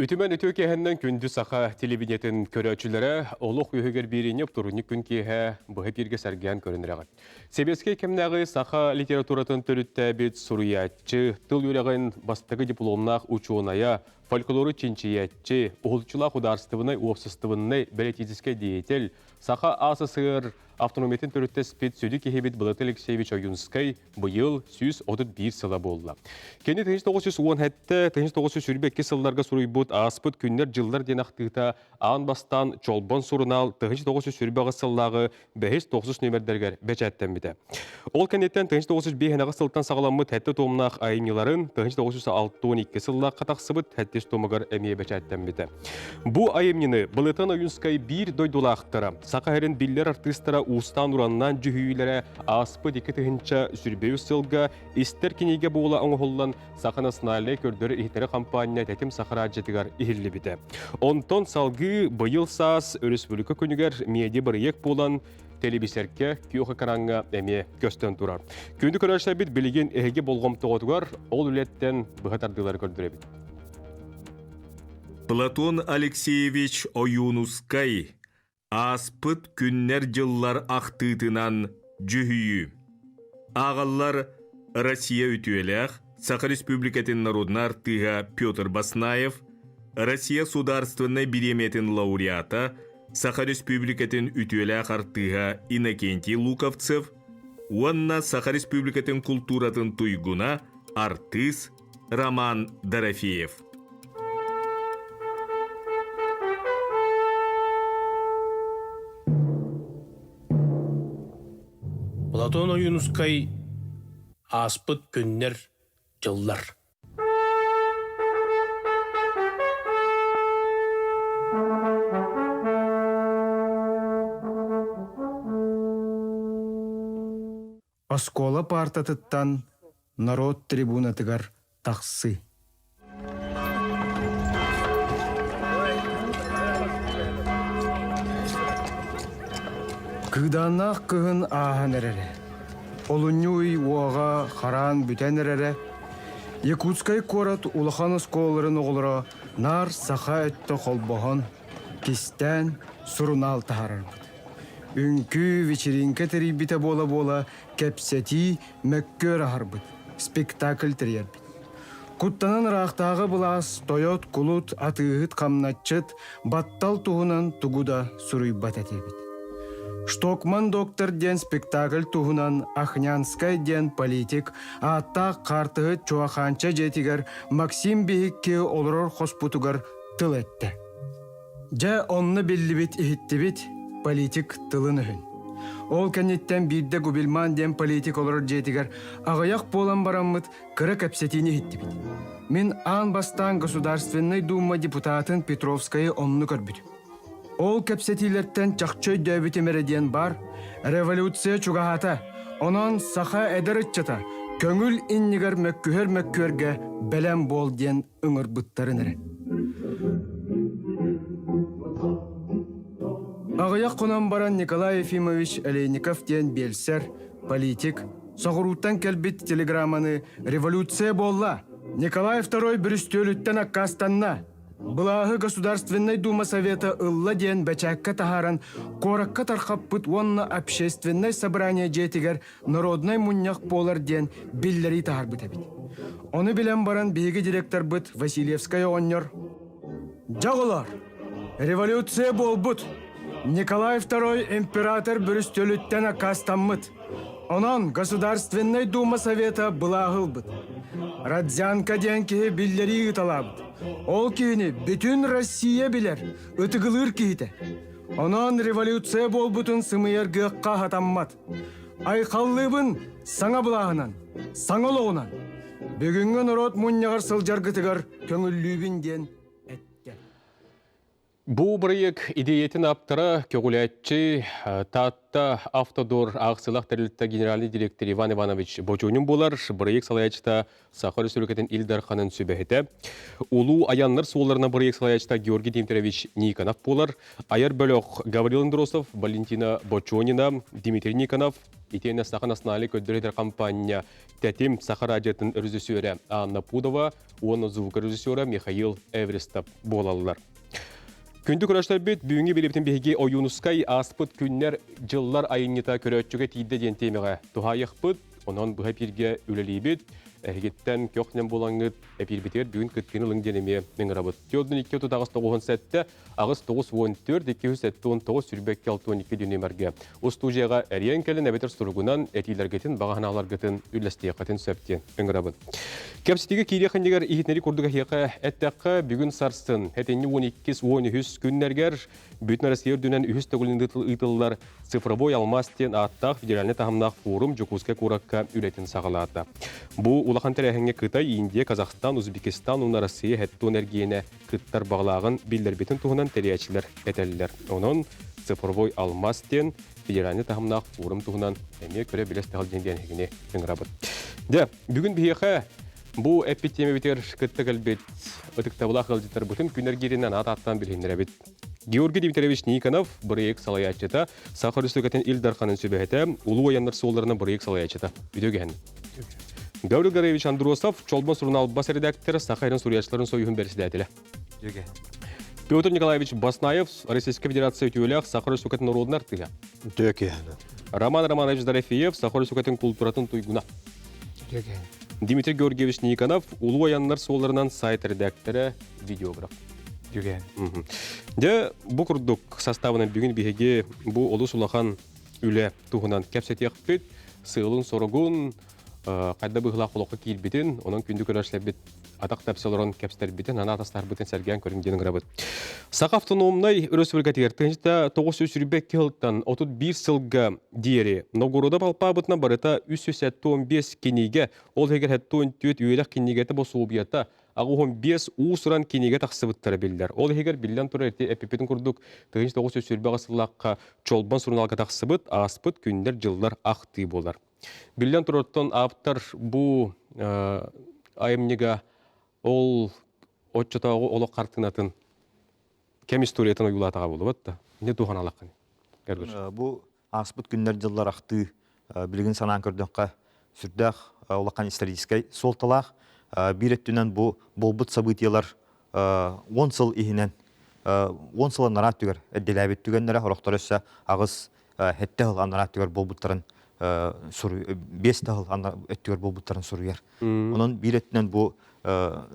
Ütümen ütü kehenden kündü sağa televiziyetin köröçülere oluk ühüger birini turunuk gün kehe бұғы birge sərgen көрінірəğin. Себеске кемнәғы sağa литературатын төрітті бет сурыятчы, тыл үрәғін бастығы дипломнақ учуыная, фольклоры чинчиятчы, ұғылчыла құдарстывыны, уопсыстывыны бәлетизіске деятел, sağa АССР автономиятын төрітті спет сөйді кехебет Былат Алексеевич Оюнскай бұйыл 131 сыла болды. Кені 1917-1900 сүрбекке сылларға сұруйбұт аспыт күннер жылдар денақтығыта аң бастан чолбон сұрынал 1900 сүрбеғі сыллағы 5-9 нөмірдергер бәчәттен біді. Ол кәнеттен 1905 сылттан сағаламы тәтті томнақ айыныларын 1906-12 сыллақ қатақсыбыт тәттес томығыр әмей бәчәттен біді. Бұ айымнені Былытан Оюнскай бір дойдулақтыра, сақа әрін биллер артыстыра устан ураннан жүхүйлері аспы декі тұхынша сүрбеу сылға істер кенеге бола оңғылан сақына сынайлы көрдері ихтері компания тәтім сақыра жетігар ихілі біді. Онтон салғы бұйыл саас өріспүлікі күнігер меде бір ек болан телебисерке күйоқы қараңға әме көстен тұрар. Күнді көрәші біт білеген әйге болғым тұғытығар ол үлеттен бұғатардылар көрдірі біт. Платон Алексеевич Оюнускай аспыт күннер жыллар ақтытынан жүхүйі. Ағаллар Россия үтуелях, Саха Республикатын народнар тыға Петр Баснаев, Россия сударственной береметин лауреата, Саха Республикатын үтуелях артыға Иннокентий Луковцев, уанна Саха Республикатын культуратын туйгуна артыс Роман Дорофеев. Платон Оюнускай аспыт күннер жыллар. Оскола партатыттан народ трибунатыгар тақсы. Кыданақ кығын ағын әрәрі. Олыннюй уаға харан бүтән әрәрі. Якутскай корат улахан осколарын оғылыра нар саха өтті қолбағын кестен сұрынал тағарар бұд. Үнкі вечеринка тәрібіті бола-бола кәпсәті мәккөр ағар бұд. Спектакль тәрер бұд. Куттанан рақтағы бұлас тойот кулут атығыт қамнатчыт баттал туғынан тугуда сұрый бат әтебід. Штокман доктор ден спектакль туғынан Ахнянскай ден политик, атта қартығы чуаханча жетігер Максим Бейікке олырор хоспутугар тыл әтті. Жа онны белі бит ихітті бит политик тылын үхін. Ол кәнеттен бірді Губилман ден политик олырор жетігер ағаяқ болан бараммыт кірі кәпсетіне хитті бит. Мен аң бастан Государственный дума депутатын Петровскайы онны көрбүдім. Ол кәпсетилерттен чақчой дөбіті мереден бар, революция чуғағата, онан саха әдір үтчата, көңіл иннігер мәккүхер-мәккүерге бәлем бол ден үңір бұттарын әрі. Ағаяқ қонан баран Николай Ефимович Олейников ден белсер, политик, соғыруттан кәлбет телеграмманы «Революция болла, Николай II бүрістөліттен аққастанна». Былағы Государственной дума совета ылла ден бәчәкка тахаран коракка тарқаппыт онна общественное собрание жетігер народной муньяқ болар ден биллери тахар бұт әбіт. Оны білен баран бейгі директор бұт Васильевская оннер. Жағылар, революция бол бұт. Николай II император бүрістөліттен ақастанмыт. Онан Государственной дума совета былағыл бұт. Радзянка ден кеге биллери ұталабыт. Ол кейіні бүтін Россия білер, ұтығылыр кейді. Онан революция бол бұтын сымыер гыққа хатаммат. Айқаллыбын саңа бұлағынан, саңылуынан. Бүгінгі народ мұннағар сылжар ғытығар көңіллүйбін ден әтті. Бу проект идеятын аптара көгулятчы татта автодор ақсылақ тәрілітті генеральный директор Иван Иванович Бочунин болар. Проект салаячта Сахар Республикатын Илдар Ханын сөбәхеті. Улу аяннар суоларына проект салаячта Георгий Дмитриевич Никонов болар. Аяр бөлөк Гаврил Андросов, Валентина Бочунина, Дмитрий Никонов, Итена Саханасыналы көддіредер компания Тәтим Сахар радиотын режиссері Анна Пудова, оны звук режиссері Михаил Эвристов болалар. Күнді күрәштер бет бүгінгі белептен беге Оюнускай аспыт күннер жыллар айыннета көрәтчіге тейді ден темеға тухайық бұд, онан бұға пирге үлелей бет, әргеттен көқтен болаңыд әпирбетер бүгін күткені лыңденеме меңіра бұд. Теодын 2-9 сәтті, ағыз 9-14-2-7-19 сүрбәкке 6-12 дүйнемерге. Остужияға әрен кәлін әбетер сұрғынан әтейлергетін, бағаналаргетін, үлләстейқатын сөптен меңіра бұд. Кәпсетегі кейлеқіндегер ихетнері күрдігі хеқі әттәқі бүгін сарсын. Әтенні 12-13 күннергер бүтін Россия дүнен үхіс төгілінді ұйтылылар цифровой алмастен аттақ федеральный тағымнақ форум Жокускай куракка үлетін сағалады. Бұл улахан тәрәхіңе Қытай, Индия, Казахстан, Узбекистан, ұна Россия әтті энергияны қыттар бағылағын білдер бетін тұғынан тәрәчілер әтәлілер. Оның цифровой алмастен федеральный тағымнақ форум тұғынан әме көрі білес тағыл деңгенігіне өңірабыд. Бүгін бейеқі бұл әппеттеме бетер кітті кәлбет ұтықтабылақ ғалдеттер бұтын күнергерінен ат-аттан білгендер әбет. Георгий Дмитриевич Никонов проект салаячыта, Сахар Республикатын Илдар Ханын сөбәхеті, улу аяннар суоларына проект салаячыта. Видеоген. Гаврил Гаревич Андросов, Чолбон Сурнал бас редактор, Сахарин Сурьячларын сойюхын берсидәтілі. Петр Николаевич Баснаев, Российская Федерация өтеулях, Сахар Республикатын народын артыға. Роман Романович Дорофеев, Сахар Республикатын культуратын туйгуна. Дмитрий Георгиевич Никонов, улу аяннар суоларынан сайт редакторы, видеограф. Бұл күрдік составынан бүгін бігеге бұл олы сулахан үлі туғынан кәпсетек бет, сығылын сорығын, қайда бұғыла құлыққа кейлбетін, оның күнді көрәшілі бет атақ тәпселерін кәпстер бетін, ана атастар бетін сәрген көрінгенің ғырабыд. Сақ автономнай Республикатығыр тәнжіті 935 кілттан 31 сылға дейері. Новгорода балпа бұтына барыта 315 кенеге, ол хегер хәтті 14 үйелік кенегеті бұл суыбиятта, Ағуғын 5 ұсыран кенеге тақсыбыттары білдер. Ол егер білден тұры әрте әпепетін күрдік 9-9 сүрбе ғасырлаққа чолбан сұрыналға тақсыбыт, аспыт күндер жылдар ақты болар. Білден тұрыттан аптар бұл айымнеға ол отчатағы олы қартынатын кәм историятын ойылатаға болды бәтті. Не туған алаққан? Бұл аспыт күндер жылдар ақты білген санан көрдіққа сүрдәқ олаққан историческай сол талақ. Bir ettünen bu bolbut sabıtiyalar 10 sıl ihinen 10 sıl narat tüger eddelabet tügenlere horoktoressa ağız hette hıl narat tüger bolbutların soru 5 tahıl tüger bolbutların soruyer. Onun bir ettünen bu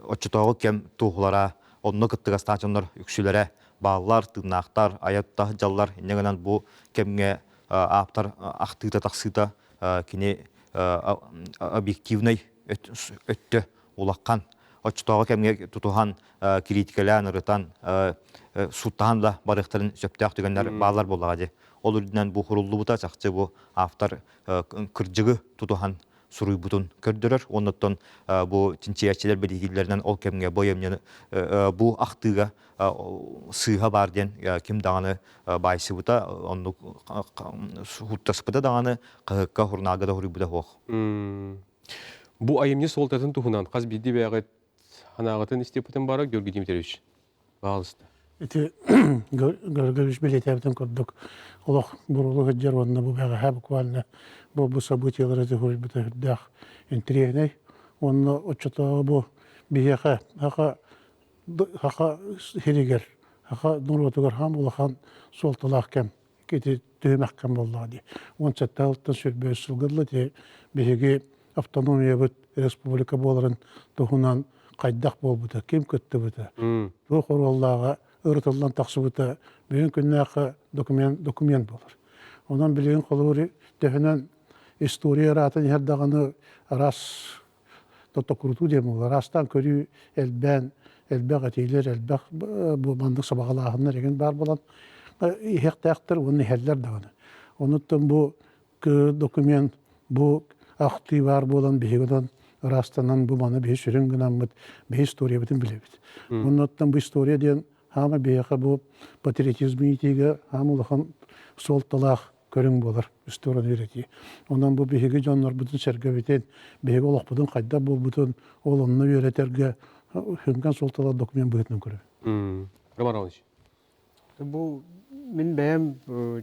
oçutağı kem tuğlara onu kıttıga stasyonlar yüksülere bağlar tırnaklar ayatta jallar negenen bu kemge aptar aktıda taksıda kine объективный öttü улаққан. Очтоға кәмге тұтуған критикалан, ұрытан, суттаған да барықтарын сөптәқ түгендер бағалар болаға. Ол үрдінен бұл құрылды бұта сақчы бұл автор күрджігі тұтуған сұруй бұтын көрдірір. Оныттан бұл тінчиятчелер бәдегейлерінен ол кәмге бойымнен бұл ақтыға сыға бар ден кем дағаны байсы бұта, оны хуттасы бұта дағаны қығыққа хұрнағы да хұрый бұта хоқ. Бұл айымне солтатын тұғынан қаз бейді бәғет анағытын істепітін бары Георгий Дмитриевич. Бағалысты. Это Георгиевич билетевтен көрдік. Олық бұрылығы жер онына бұл бәға ха буквально бұл событиялар әті көріш біті хүрдәқ интригней. Онына отчатағы бұл бейеқі хақа херегер, хақа нұрғытығыр хам олақан солталақ кәм кеті түймәк кәм боллады. Он сәтті алтын сүрбе сылғырлы те бейеге автономия бұд республика боларын тұғынан қайдақ бол бұта, кем көтті бұта. Бұл қорғаллаға ұрытылдан тақсы бұта, бүйін күннәқі документ болыр. Онан білген қолуыры дәхінен история ратын ердағаны рас тотокуруту дем олар. Растан көрі әлбәқ әтейлер, әлбәқ бұл бандық сабағалағынар еген бар болан. Еқтәқтір, оны әллер дағаны. Оныттың бұл документ, бұл Ахты бар болан бейгодан растанан bu bana bir sürün gınamıt, bir historiya bütün bilebit. Ondan bu historiya diyen хама бияка бу патриотизм итиге хамулахан солталах көрүң болар үстөрөн ирети. Онан бу биһиги жоннор бутун сергебитен биһиги олохпутун кайда болбутун олонну үйрөтерге хөнган солтала документ бытын көрө. Роман Романович. Бу мен бәям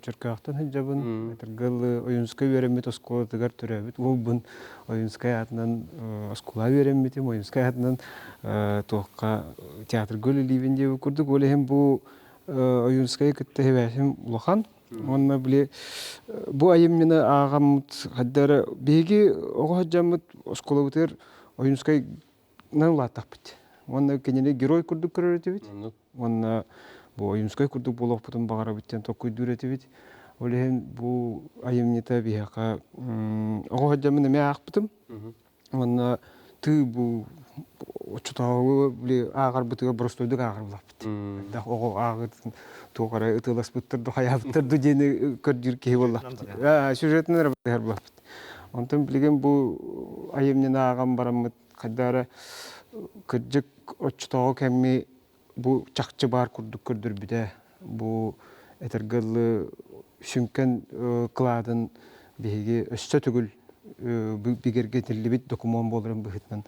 Черкахтан хәҗәбен тергел Оюнская веремет оскола тигәр төрәбит. Ул бун Оюнская атнан оскола веремет, Оюнская атнан тоққа театр гөле ливенде күрдек. Ул һәм бу Оюнская китте һәбәсем улахан. Онна биле бу айым менә агамт хәддәре беги огыҗамт оскола битер Оюнская нәлатак бит. Онна кенене герой күрдек көрәтә бит. Онна бу Оюнская күрдек булып потом багара биттен токуй дүрәтә бит. Олеһен бу айым нета бияка огыҗамны мә акпытым. Онна ты бу очтагы биле агар битгә бростойдык агар булып бит. Да ого агыр тоғара ытылас бұттырды, қаяптырды дені көрдір кей болапты. Сюжетін әрбір болапты. Онтан білген бұл айымнен ағам барамыд, қайдары күрджік отчытауы кәмі бұл чақчы бар күрдік көрдір біде. Бұл әтіргілі сүнкен қыладың бейге өсті түгіл бігерге тілі біт документ болырым бұхытнан.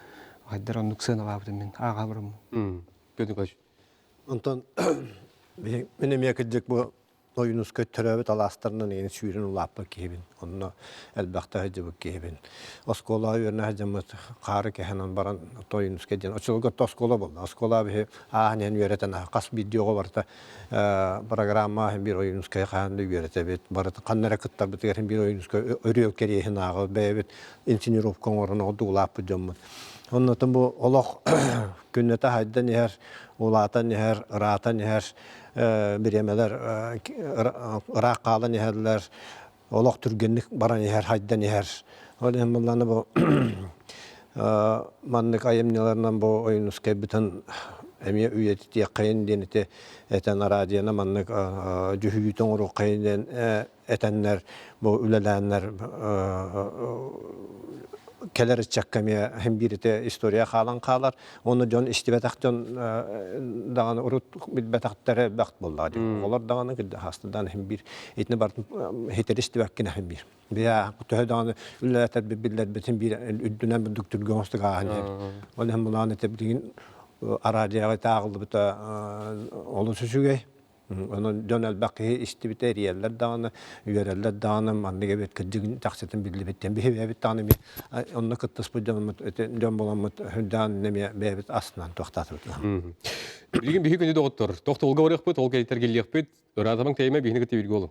Қайдар онық сын алабыды мен, аға бұрым. Бөтін қаш. Онтан менем якыдык бу Оюнускай төрөбүт аластарынан ени сүйрен улаппа кебин. Онна элбакта хәҗәбе кебин. Оскола үрнә хәҗәмәт кары кәһәнән баран Оюнускай ден. Очылга тоскола булды. Оскола бе аһнен үйрәтән кас видеога барта программа һәм бир Оюнускай хәнде үйрәтә бит. Барта каннара кыттар бит һәм бир Оюнускай өрөк кереһен агы бәбит инженеровка орны дулап җаммы. Оннан бу олох күннәтә хәддән яр улатан яр ратан яр биремелер рақалан ярлар олох түргенлек баран яр хәддән яр. Олем булланы бу маннык аемнелардан бу Оюнускай битен эме үйәтти кайын денете этен радиона маннык жүһүйтөн уру кайын этеннер бу үлеләннәр келер чаккаме hem birite история халан калар оны жон истибетактан даган урут билбетактары бакт булды. Олар даганы хастадан hem bir этне бар хетеристибеккене hem bir. Бия төһөдән үлләтер билләр битен bir үддүнән бүдүктүр гонстыга һәм. Ол hem буланы тәбдигин арадиягы тагылды бит олы сүзүгәй. Onun dönel bakı istibiteriyerler dağını, üyereller dağını, manlığa bir kıcıgın taksitini bilibitten bir heviyet dağını bir onunla kıttıs bu dön bulanmıt hüddan nemeye beyabit aslan tohtatırdı. Bilgin bir günü doğuttur. Tohtu olga varıq bit, olga yeter geliyek bit. Öğretamın teyme bihini gıtı bilgi olun.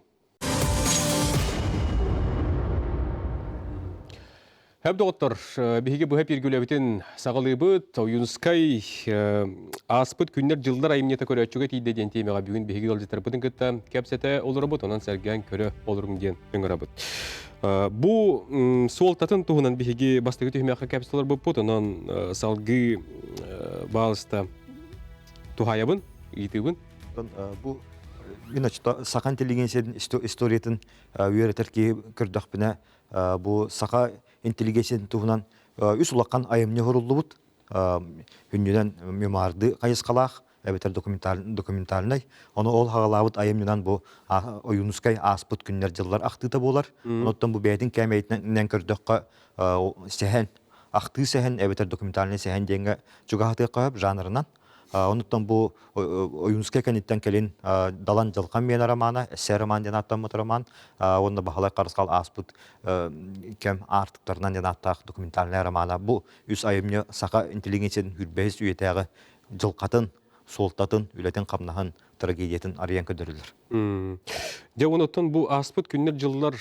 Hep doğuttur. Bihigi bu hep ilgili bitin sağlığı bit, Oюнскай aspıt günler yıllar ayımniyete köre açıga tiyde den teymeğe bugün bihigi galıcı tarafıdın gıtta kepsete olur bit, ondan sergen köre olurum diyen öngara bit. Bu sol tatın tuğunan bihigi bastıgı tühmeğe kepsete olur bit, ondan salgı bağlısta tuhayabın, iyitibin. Bu Юночта сака интеллигенциянын историятын үйрөтер ки көрдөкпүнө бу сака интеллигенциянын тугунан үс улаккан айымны хоруллубут хүннүдөн мемарды кайыскалаах эбетер документальный оны ол хагалабыт айымнынан бу Оюнускай аспыт күннер жыллар актыта болар оноттон бу бэдин кемейтинен көрдөккө сехен акты сехен эбетер документальный сехен деңге жугахты коюп жанрынан Онуттан бу Оюнскай кенеттен келин далан жылкан мен романы, эссе роман ден аттамыт роман, онда бахалай карыскал аспыт кем артыктарынан ден аттак документальный романы. Бу үс айымны сака интеллигенциянын хүрбэс үйетеги жылкатын, солтатын, үлетен камнахан трагедиятын арыян көдөрүлөр. Де онуттан бу аспыт күннер жыллар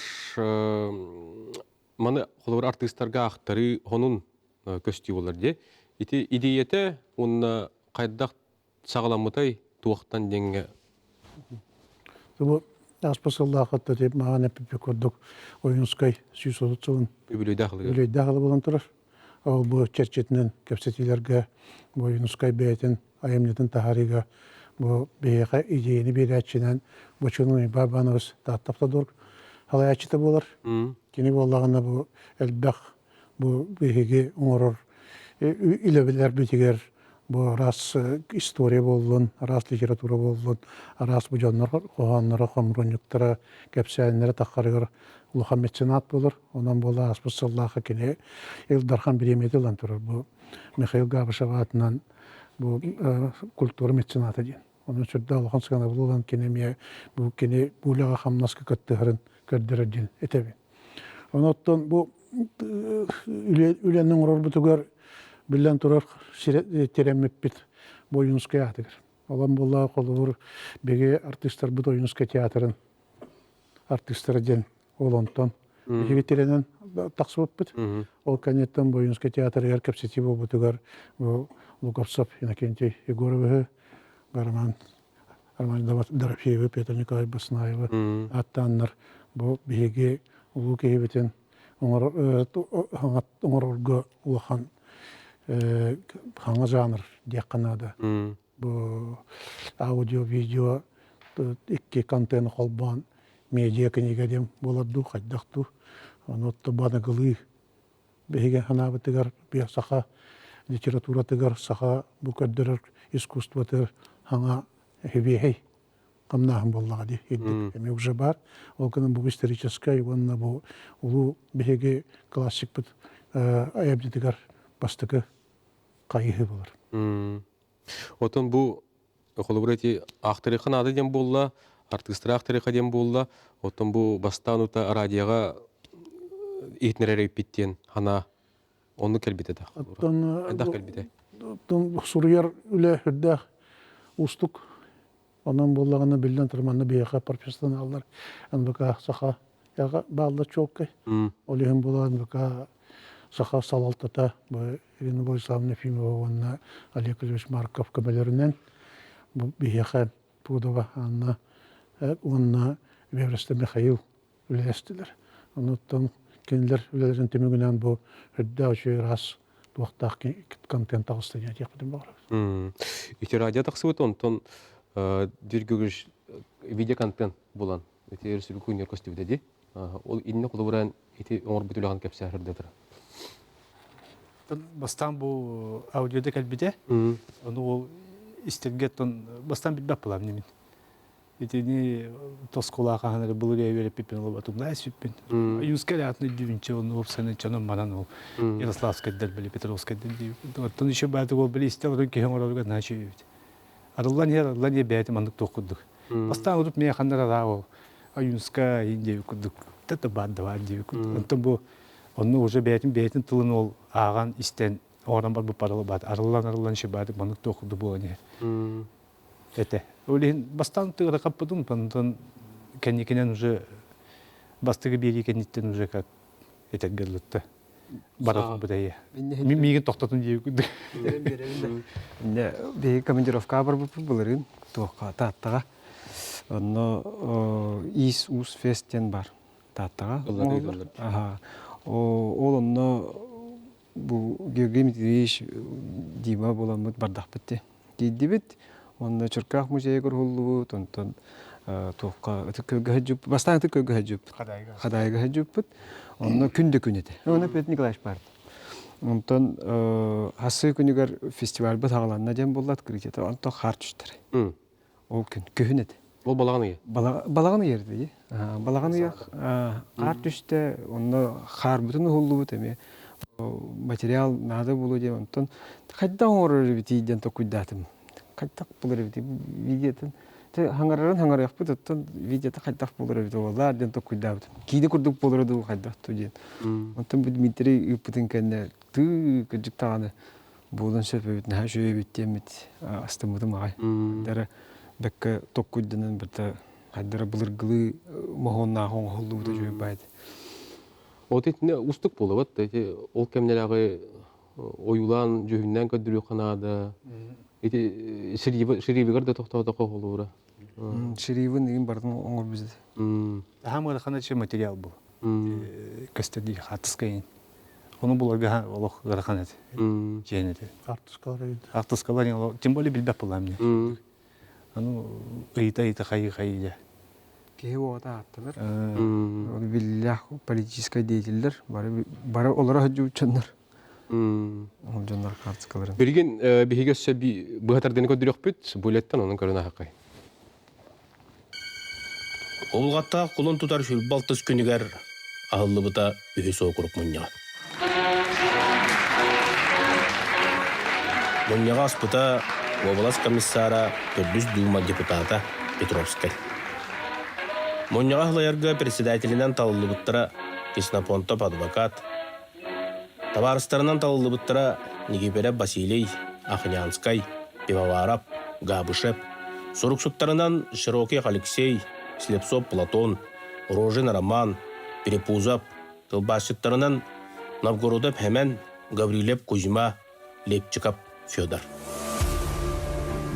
маны холор артисттарга актары хонун көстүй болар де. Ити идеяте онна қайдақ сағаламытай туақтан денге? Бұл аспасыллақытты деп маған әпіпе көрдік Оюнскай сүйсолытсылын Үбілей дағылы болан тұрар. Ол бұл черчетінен кәпсетилерге Оюнскай бәйтін айымнетін тахариға бұл бейеқа идейіні берәтшінен бұчының бабанығыз даттапта дұрг. Халай әчіті болар. Кені болағына бұл әлбәқ бұл бейеге оңырыр. Үлебілер бітігер бу раз история боллун, раз литература боллун, раз бу жоннор коганнары, хомронюктара, кепсәннәре тахарыгыр улахан меценат болор. Онан бола аспы сыллаха кене Илдархан биремети лан турар. Бу Михаил Габышев атынан бу культура меценаты ден. Onun sürde Allah'ın sıkana bulan kenemiye bu kene bulağa hamnaskı kattığırın kördürüdün etebi. Ondan bu ülenin uğrar butugar bilen turar teremmip bit bu Yunus'ka yatıgır. Olan bolla kolur bege artistler bu Yunus'ka teatrın artistler den olandan. Bege terenen taksıp bit. O kanetten bu Yunus'ka teatrı yer kapsiti bu butugar bu Луковцов Иннокентий Егоровы Гарман Арман Дорофеева, Петр Николаевич Баснаева, аттаннар бу биге улуу кейбитин оңорго улахан хаңа жанр дияқанада. Бу аудио, видео, икки контент холбан, медиа книга дем боладу, хаддахту, онотто банагылы биге ханабытыгар биасаха литература тыгар саха бу көддөрөр искусство тыгар хаңа хебехей камнаһым боллагы иддик эми уже бар ол кына бу историческая ванна бу улуу беге классик бит аябдитигар бастыкы кайы болор. Отон бу холобрети ахтыры ханады дем болла, артистер ахтыры дем болла, отон бу бастанута радиога итнеререк биттен хана onu kelbite de. Endah kelbite. Suriyar üle hüddeh ustuk. Ondan bollağını bilden tırmanını bir yaka profesyonel alırlar. Anbaka saha yaga bağlı çok kay. Olihim bolan baka saha salaltata bu Irina Borislavna Efimova, Олег Ильич Markov kömelerinden bu bir yaka Pudova anna onna Vevreste Mikhail üle estiler. Ondan kendiler ülelerin temügünden bu hüdde açıyor ras duaktaq kontent ağustaya yapıdım var. İşte radyo taksıvıt ondan dirgügüş video kontent bulan. İşte ersi bir kuyunyor kostüm dedi. Ol inne kulavuran iti oңор bütülağın kepsahırdadır. Бастан bu audioda kalbide. Onu o istergetten bastan bir bapılam nemin. Etini toskolağa hanları buluraya verip pipin olup atumda süpün. Yuskal atını düğünçe onu opsanı canım manan o. Yaroslavsk'a delbeli Petrovsk'a delbeli. Ondan işe bağlı o bile ister ki hem oralı naçı. Arılan yer beytim andık dokuduk. Bastan olup meye hanlara da o. Yusk'a indi yukuduk. Tata bağda var diye yukuduk. Ondan bu onu уже beytin tılın ol ağan isten oradan var bu paralı bağdı. Arılan işe bağlı andık dokudu bu ne. Это. Олин бастан тыгра каппадун пандан кенникенен уже бастыгы бери кенниттен уже как это герлутта. Барат бутая. Миген токтотун дей. Не, бе командировка бар буларын тока таттага. Онно ис ус фестен бар таттага. Ага. Ол онно бу Георгий Дмитриевич Дима боламыт бардак битти. Дидибит Онда Черках музейі көргілі онтан тоққа көгі жүп, бастаңты көгі жүп, қадайға жүп бұд, онда күнді күнеді. Оны Петр Николаевич барды. Онтан хасы күнігер фестиваль бұд ағаланына дем болады кіргеті, онтан қар түштірі. Ол күн, күн еді. Ол балағаны ге? Балағаны ерді. Балағаны ге қар түшті, онда қар бұтын ұғылы бұд, әме материал нады болу де, онтан қайда оңыры бітейден тоқуйдатым. Кайдак булар бит видеотон хаңарарын яппыт оттон видеото кайдак булар бит олар ден токуйдабыт кийде курдук булар ду кайдак туден онтон бу Дмитрий ыпытын кенне ты кыжыктаганы булдан шепебит на шөбит темит астымыды магай дара бекке токуйденен бирте кайдара булыргылы могонна хоң холду да жөбайт Отетне устук болот, ол кемнеләге оюлан жөһүннән көдүрү канада. Эти ширивигер да тоқтауда қолуыра. Ширивин деген бардың оңыр бізді. Хамыр қанатшы материал бұл. Көстеді хатыскайын. Оны бұл орға олық ғарқанат. Женеді. Артыскалар. Тем более білбәп бұл әміне. Оны ұйта қайы-қайы. Кейі оғата аттылар. Біллях политическай деятелдер. Бары олара хөджі учандар. Ол жондар карточкаларын. Билген бихигессе быһатардын көдүрөк бүт, булеттан онун көрүнө хакай. Олғатта құлын тұтар шүлбалтыз күнігер ағылыбыта үйі соғырық мұньяға. Мұньяға аспыта облас комиссара Төрбүс Дума депутата Петровскай. Мұньяға ғылайырға председателінен талылыбыттыра Киснапонтов адвокат, товарыстарынан талылыбыттыра Нигибере Василий, Ахнянскай, Пивоваров, Габышев, Суруксуттарынан Широких Алексей, Слепцов Платон, Рожин Роман, Перепузов, Колбасчыттарынан Новгородов Хемен, Гаврилев Кузьма, Лепчиков Федор.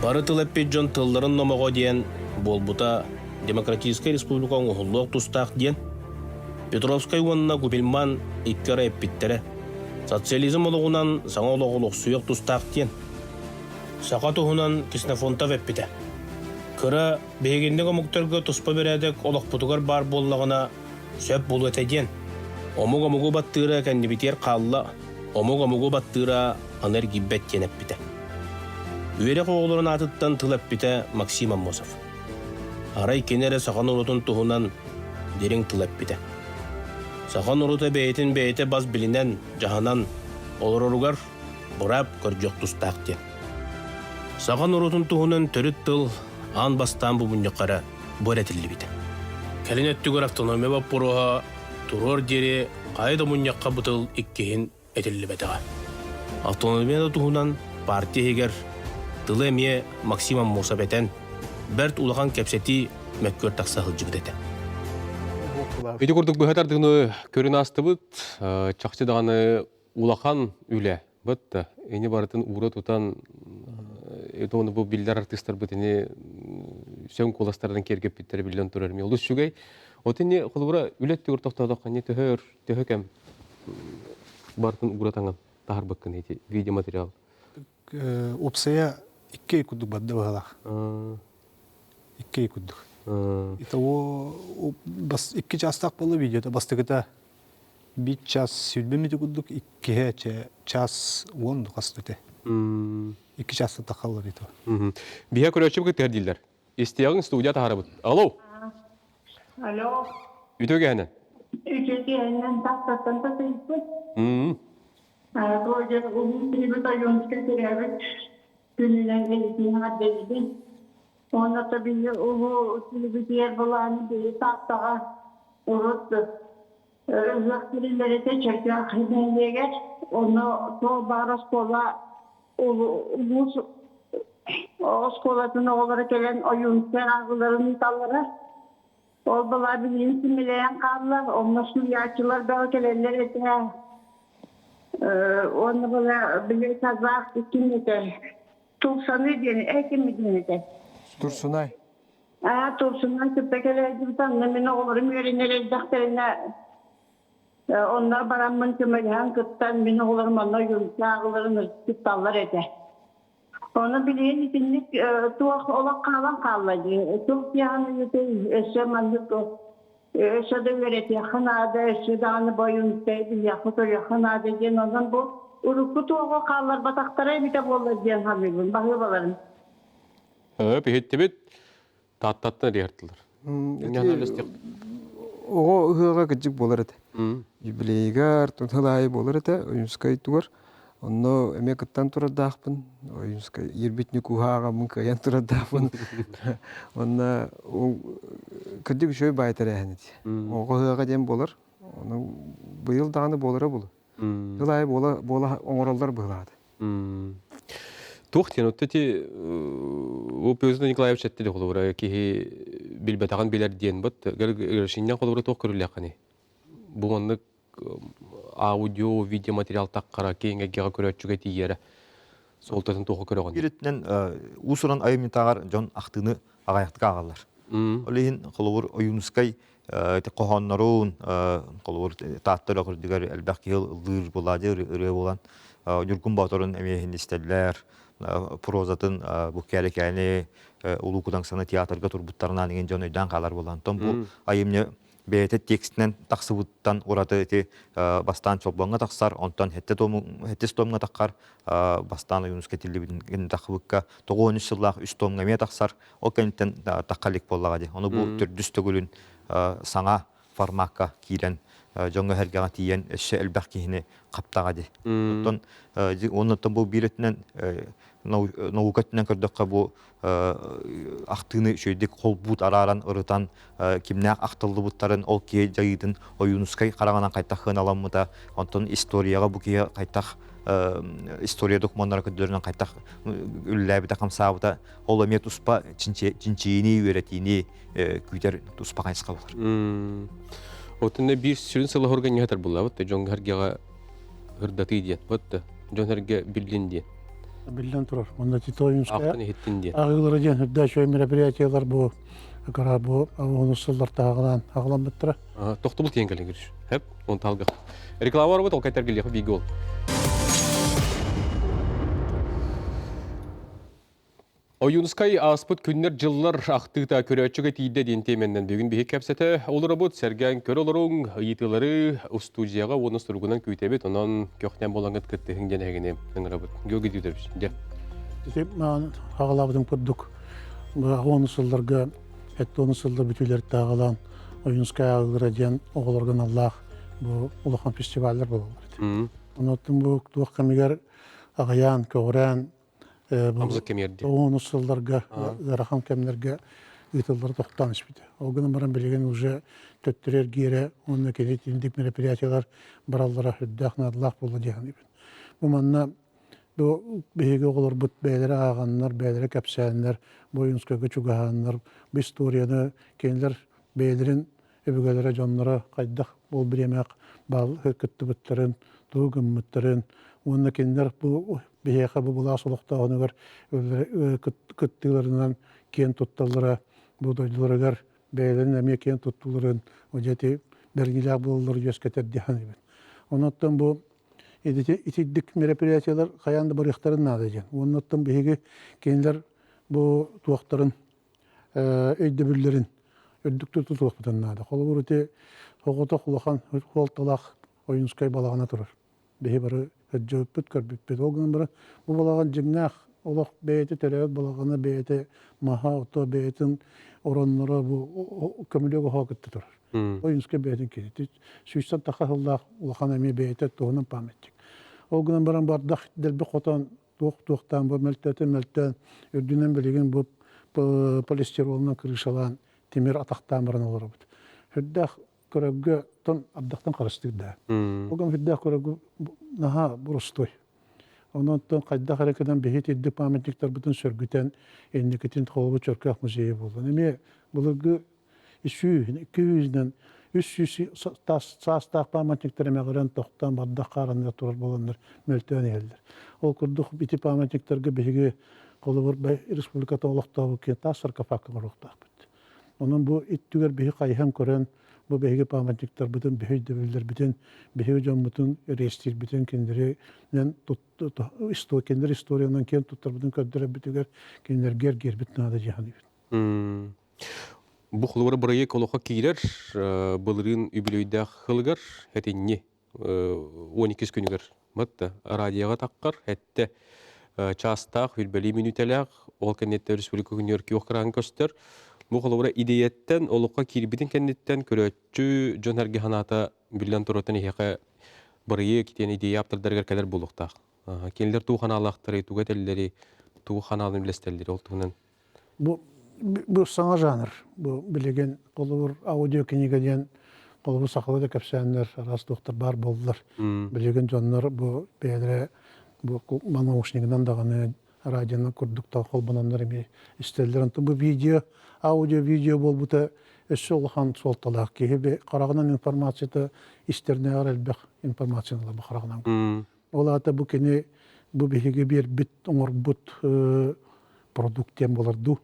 Бары тылаппет жон тылларын номого дейін болбута Демократическая республика оңғылық тұстақ дейін Петровскай онына Губельман иккері эппеттері социализм олығынан саңа олығылық сүйек тұстақ дейін Сақа тұғынан Киснафонтов эппеті. Кыра бейгендегі мұқтырғы тұспа бередік олықпұтығар бар боллағына сөп болу әтеден. Омуға-мұғы баттыра кәндібетер қалла, омуға-мұғы баттыра анар гиббеттен әппеті. Үйері қоғылырын атыттан тыл әппеті Максим Аммосов. Арай кенері сақан ұрытын тұғынан дерің тыл әппеті. Сақан ұрыты бейті баз білінен жағанан олыр ұруғар бұрап көржоқ тұстақ ден. Сақан ұрытын тұғынан төріт тыл ан бастан бұбынжыққара бөр әтілі біті. Кәлін өттігір автономия бап бұруға тұрор дері қайда мұнjаққа бұтыл иккейін әтілі бәтіға. Автономияда тұғынан партия егер тылы әмие Максим Аммосов әтен бәрт улахан кәпсеті мәккөр тақсағыл жібдеті. Эти курдук быһатардыгыны көрүн асты быт, чакчыдаганы улахан үле быт, эни барытын ура тутан этоны бу билдер артисттер бытыны сөң коластардан кергеп биттер билден турар ми. Олус шугай, отыны кулура үлетти ортоктодок каны төһөкем барытын ура таңан тахар баккын эти видеоматериал. Опсая икки кудук бадда балах. Икки кудук. Итого бас икки частак болу видеода бастыгыта bir час sürdü kuduk iki час on kastute. İki çasta takallar ito. Bihe köröçüp gittiler diller. İstiyağın stüdya taharabıt. Alo. Alo. Ütö gehenen. Ütö gehenen tahtatan da sayısı. Böyle uzun bir ayın keserek gününden geldiğini haddedildi. Onda tabii o diğer balanı bir tahtağa uğrattı. Özlükleri de çekiyor. Hizmeye geç. Onu to baros kola ulus oskolatına olarak gelen oyuncular ağlarının italları. Olbalar bildiğin simüleyen kaldılar. Onlar suyacılar böyle gelenler ettiler. Onu böyle bir kazak ikimide. Tulsanı diye, ekimi diye. Tursunay. Tursunay küpekeler gibi tanımın olurum. Yörenleri dakterine onlar baramın kömeleyen kıttan beni olurum. Onlar yumuşağılarını kıttallar eder. Onu bileyim içinlik tuğak olak kalan kalladı. Tuğak yanı yedi. Eşe mandık o. Eşe de öğret yakın adı. Eşe de anı boyunca yakıt o yakın adı diyen ondan bu. Urukku tuğak kallar bataklara bir de bollar diyen hamilin. Bakıyorlarım. Пехеттебет таттатны дияртылар. Ого ыгыга кыжык болар эте. Юбилейгар туталай болар эте, оюнскай тугар. Онно эме кыттан турадахпын, оюнскай ербитни кухага мынкаян турадахпын. Онна кыжык шөй байтар эхнет. Ого ыгыга дем болар. Оны быйыл даганы болара бул. Тылай бола оңоролдар быйлады. Тухтен оттети Пёзна Николаевич аттели холура ки билбетаган билер диен бат гершиннен холура тох көрүлөкани. Бугонны аудио видео материал таккара кеңге гега көрөчүгө тиере. Солтатын тохо көрөгөн. Бириттен усуран айымтагар жон актыны агаяктыга агаллар. Олейин холур оюнускай те кохоннорун холур тааттыра көрдүгөр элбакки ылдыр буладыр ыры болан Юркун Баторун эмехин истеллер. Prozatın bu kärikäni ulu kudangsana teatrga turbuttарына деген жон өйдөн калар болгон. Том бу айымны бәйті текстінен тақсыбыттан ұраты эти бастан чолбонға тақсар, онтан хеттес томға таққар, бастан юнуска телебін тақыбыққа 9 жыллақ үст томға ме тақсар, ол кәнеттен таққалик боллаға де. Оны бұл түрдіс төгілін саңа форматқа кейрен жоңға әргеға тиен әші әлбәқ кейіне қаптаға де. Онытын бұл биретінен наукатынан көрдіққа бұл ақтыны шөйдік қол бұд араран ұрытан кемнәк ақтылды бұттарын ол кей жайыдың ойынускай қарағанан қайтақ ғын аламыда, онтын историяға бұл кей қайтақ история документары көддерінен қайтақ үлләбіді қамсабыда ол әмет ұспа чинчиini өретіні көйтер ұспа қайсқа болар. Отында bir sürün sıla horgan yatar bulla, вот жон харгага хырдаты диет, вот жон харга билдин диет. Билден турар. Онда Титоинская. Ақтыны хеттин диет. Ағылары ден хүдда шөй мероприятиялар бұл қара бұл онысылдар тағылан ағылан біттіра. Тоқты бұл тиен кәлін көріш. Хәп, он талғақ. Реклама бар бұд, ол қайтар келеқі бигі ол. Oyunskay aspıt günler жыллар ақтыта көрәтшігі тейді ден теменден бүгін бейік кәпсеті олары бұд сәрген көр оларың етілері студияға оны сұрғынан көйтебет, онан көқтен болаңғыт күттігінден әгіне ұңыра бұд. Гөгі дейдербіз. Маған ағылабыдың күрдік. Оны сылдарға, әтті оны сылдар бүтілер тағылан Oyunskay ағылары ден оғылырған Аллах бұл ұлыған фестивалдар болалар. Онаттың бұл туақ кәмегер ағаян, көғырән, Амзық кемерді. Оны сылдарға, зарахам кәмлерге ұйтылдар тоқтан ішпейді. Оғынан баран білеген уже төттірер гері, оны кедет ендік мероприятиялар бараллара хүддәқ надылақ болды деген ебін. Бұл манна бейгі оғылар бұт бәйлері ағанлар, бәйлері кәпсәлінлер, бойынскөгі чуғағанлар, бұл историяны кейіндер бәйлерін өбігелері жонлары қайдақ бол біремек бал күтті бұттарын, туғым мұттарын, оны кейіндер бұл бейеқа бұл бұла солықта оныгар күттілерінен кен тұтталыра, бұл дойдыларығар бәйлерін әме кен тұттылырын, өжеті бәргіләқ болылыр жөскетер дейін ебін. Онаттан бұл итиддік мероприятиялар қаянды барықтарын нады ден. Онаттан бейге кейіндер бұл туақтарын өйді бірлерін өддік тұтты туақпытын нады. Қолы бұрыте тоғыта құлақан қолталақ Oyunskay балағына тұрар. Бейі бары өджөппіт, көрбіппіт. Оғынан бары бұл балаған жігнақ, олақ бейті төлеует балағына бейті маха, ұта бейтін оранлары бұл көмілігі хақытты тұрар. Oyunskay бейтін кейті. Сүйістан тақасылдақ ұлақан әме бейті туғынан паметтік. Оғынан баран бардақ дәлбі қотан туқтан бұл мәлттен үрдінен білеген бұл полистиролынан кірішалан темір атақтан баран олары бұд. Хүрдәқ көрәгі тон абдақтан қарыстық да. Оған хүрдәқ көрәгі наға бұрыстой. Онан тон қайдақ әрекеден бейт едді паметтіктер бұтын сөргітен әндекетін қолығы чөркәқ музейі болды. Неме бұлығы 200-200-ден 300 састақ паметтіктер әмәғырен тоқтан бардақ қарандар тұрар боландар мөлтен елдер. Ол күрдіқ біті паметтіктерге бейге қолы бір республиката олықтағы кен тасыр кафаққа олықтағы бұд. Onun bu ittüger bihi kayhan kören, bu bihi pamatiktar bütün bihi devirler bütün bihi can bütün reistir bütün kendiri nen tut kendiri historiyandan ken tutar bütün kadere bütüger kendiler ger bütün adı cihani. Bu xulları buraya koloqa kirer, bulurun übülüyde xılgar, hetinni 12 günüger. Matta radyoga taqqar, hette çastaq, hülbeli minütelaq, ol kennette Respublika günür ki oqran köster. Bu xulları ideyetten oluqa kirbitin kennetten körötçü John Hergehanata bilen torotan ihqa buraya kiten ideya yaptırdargar kadar buluqtaq. Kendiler tuğanalaqtırı, tuğatelleri, tuğanalın bilestelleri oltuğundan. Bu sana janr. Bu bilegen kolur audio kinigaden kolur saqladı kapsanlar ras doktor bar boldular. Bilegen jonlar bu bedre bu manauşniginden dağını radyodan kurdukta kolbananlar emi istelleren bu video audio video bol buta ösülhan soltalaq ki qaragınan informasiya isterne aralbaq informasiyalar bu qaragınan. Olata bu kini bu bihige bir bit orbut produktem bolardu.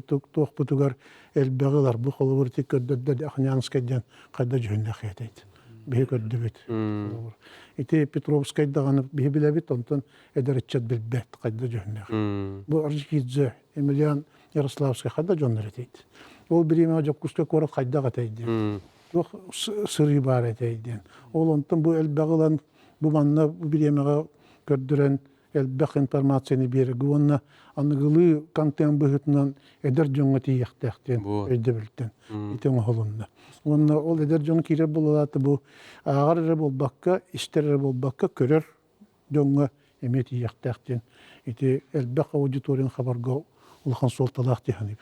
Тух бутугар элбегилар бу холбур тиккөддөд ахнянскайдан кайда жөнө хетет. Бе көрдөбөт. Ити Петровскай даганы бе билебит онтон эдерчет билбет кайда жөнө. Бу Аржикидзе Емельян Ярославский кайда жөнө хетет. Ол бириме жоккуска көрө кайда гатайды. Yok sırrı var eteyden. Olantın bu elbağılan bu manna bu bir yemeğe gördüren elbaq informasyonu beri. Güvenle anıgılı kanten bühütünden eder cöngeti yaktakten Bu. ödebilten. İten oğlunda. Onunla ol eder cöngü kire bulalatı bu ağır ere bolbakka, ister ere bolbakka körür cöngü emeti yaktakten. İti elbaq auditoriyan habarga ulhan soltalaq dihanib.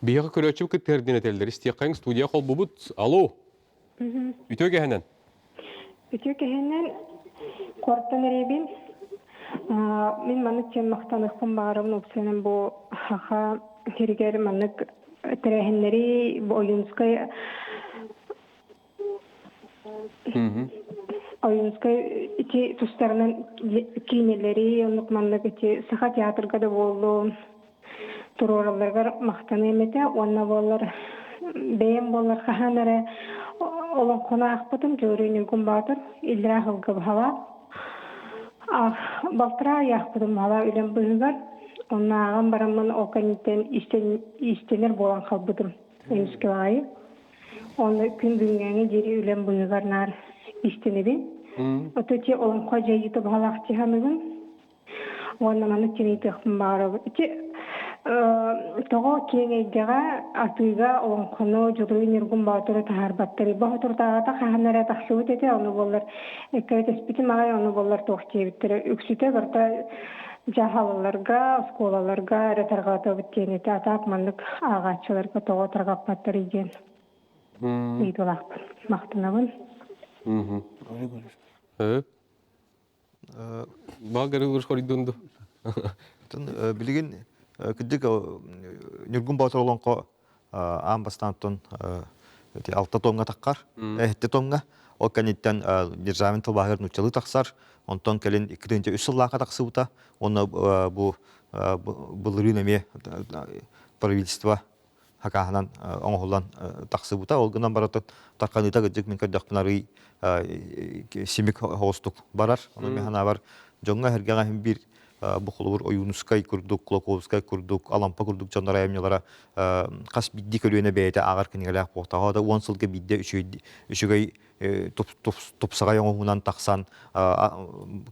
Biyağı köröçüm kıtırdın eteller. İstiyakayın studiya kol bubut. Alo. Ütö gehenen. Bütün kehinen korktan erebin. Min manık jen maqtanıqpın bağırımın opsiyonun bu haqa hirger manık terehenleri bu oyunskay içi tuşlarının kineleri, onluk manık içi saha teatrga da bollu. Turorallarga maqtanı emete, onna bollar beğen bollar kahanere olan konu akpıdım, jörüynün gün batır, illa hılgı hava. Baltıra yakpıdım hava ölen bıyıgar. Onna ağam baramın o kanitten istenir bolan kalbıdım. Önüskü ayı. Onda gün dünyani jeri ölen bıyıgar nar istenedin. Otoçi olan koca yıtıp halak cihanıgın. Onna manı çini tıkpın bağırı. Togo kengeyga atıyga olan konu jodruy nirgun batırı tahar battırı. Bahtır dağıta kahanlara taksıvıt ete onu bollar. Ekkayet espiti mağay onu bollar toğçevittiri. Üksüte barta jahalılarga, skolalarga, retargata bittiyeni ete atak manlık ağaççılarga togo targap battırı igen. İdolaqpın. Maqtınabın. Bağırı uluş koridondu. Билигин киддик нюргун батыр олонко аан бастантон алта томга таккар, эхте томга ол каниттен державен тылбагыр нучалы таксар, онтон келин 2-3 сыллака таксыбыта, оны бу былырын эме правительство хакаһанан оңолан таксыбыта, ол гынан баратын тарканыта гыдык мен кадактынары симик хостук барар, оны механа бар жонга хергага хим бир Бухулур Оюнускай курдук, Клоковскай курдук, Алампа курдук жандар аямнялара кас бидди көлөне бейте агар кенелек бохтага да 10 сылга бидде үшүгөй топсага яңгунан таксан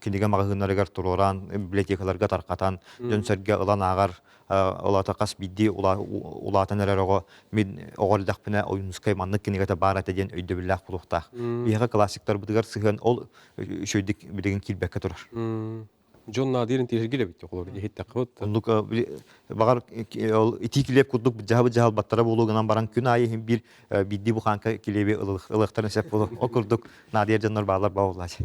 кенеге магыннарыгар туроран библиотекаларга таркатан жөнсөргө ылан агар олата кас бидди улатан эрерого мен огордакпына Оюнускай маннык кенегете барата ден өйдө биллах булуктак бияга классиктар быдыгар сыгын ол үшөйдик бидеген килбекке турар. John Nadir'in tehirgile bitti olur. Hitte kıvıt. Onduk bagar itikilep kurduk jahal battara buluğundan baran gün ayı hem bir biddi bu kanka kilebi ılıqtan sep bulu. O kurduk Nadir canlar bağlar bağlar.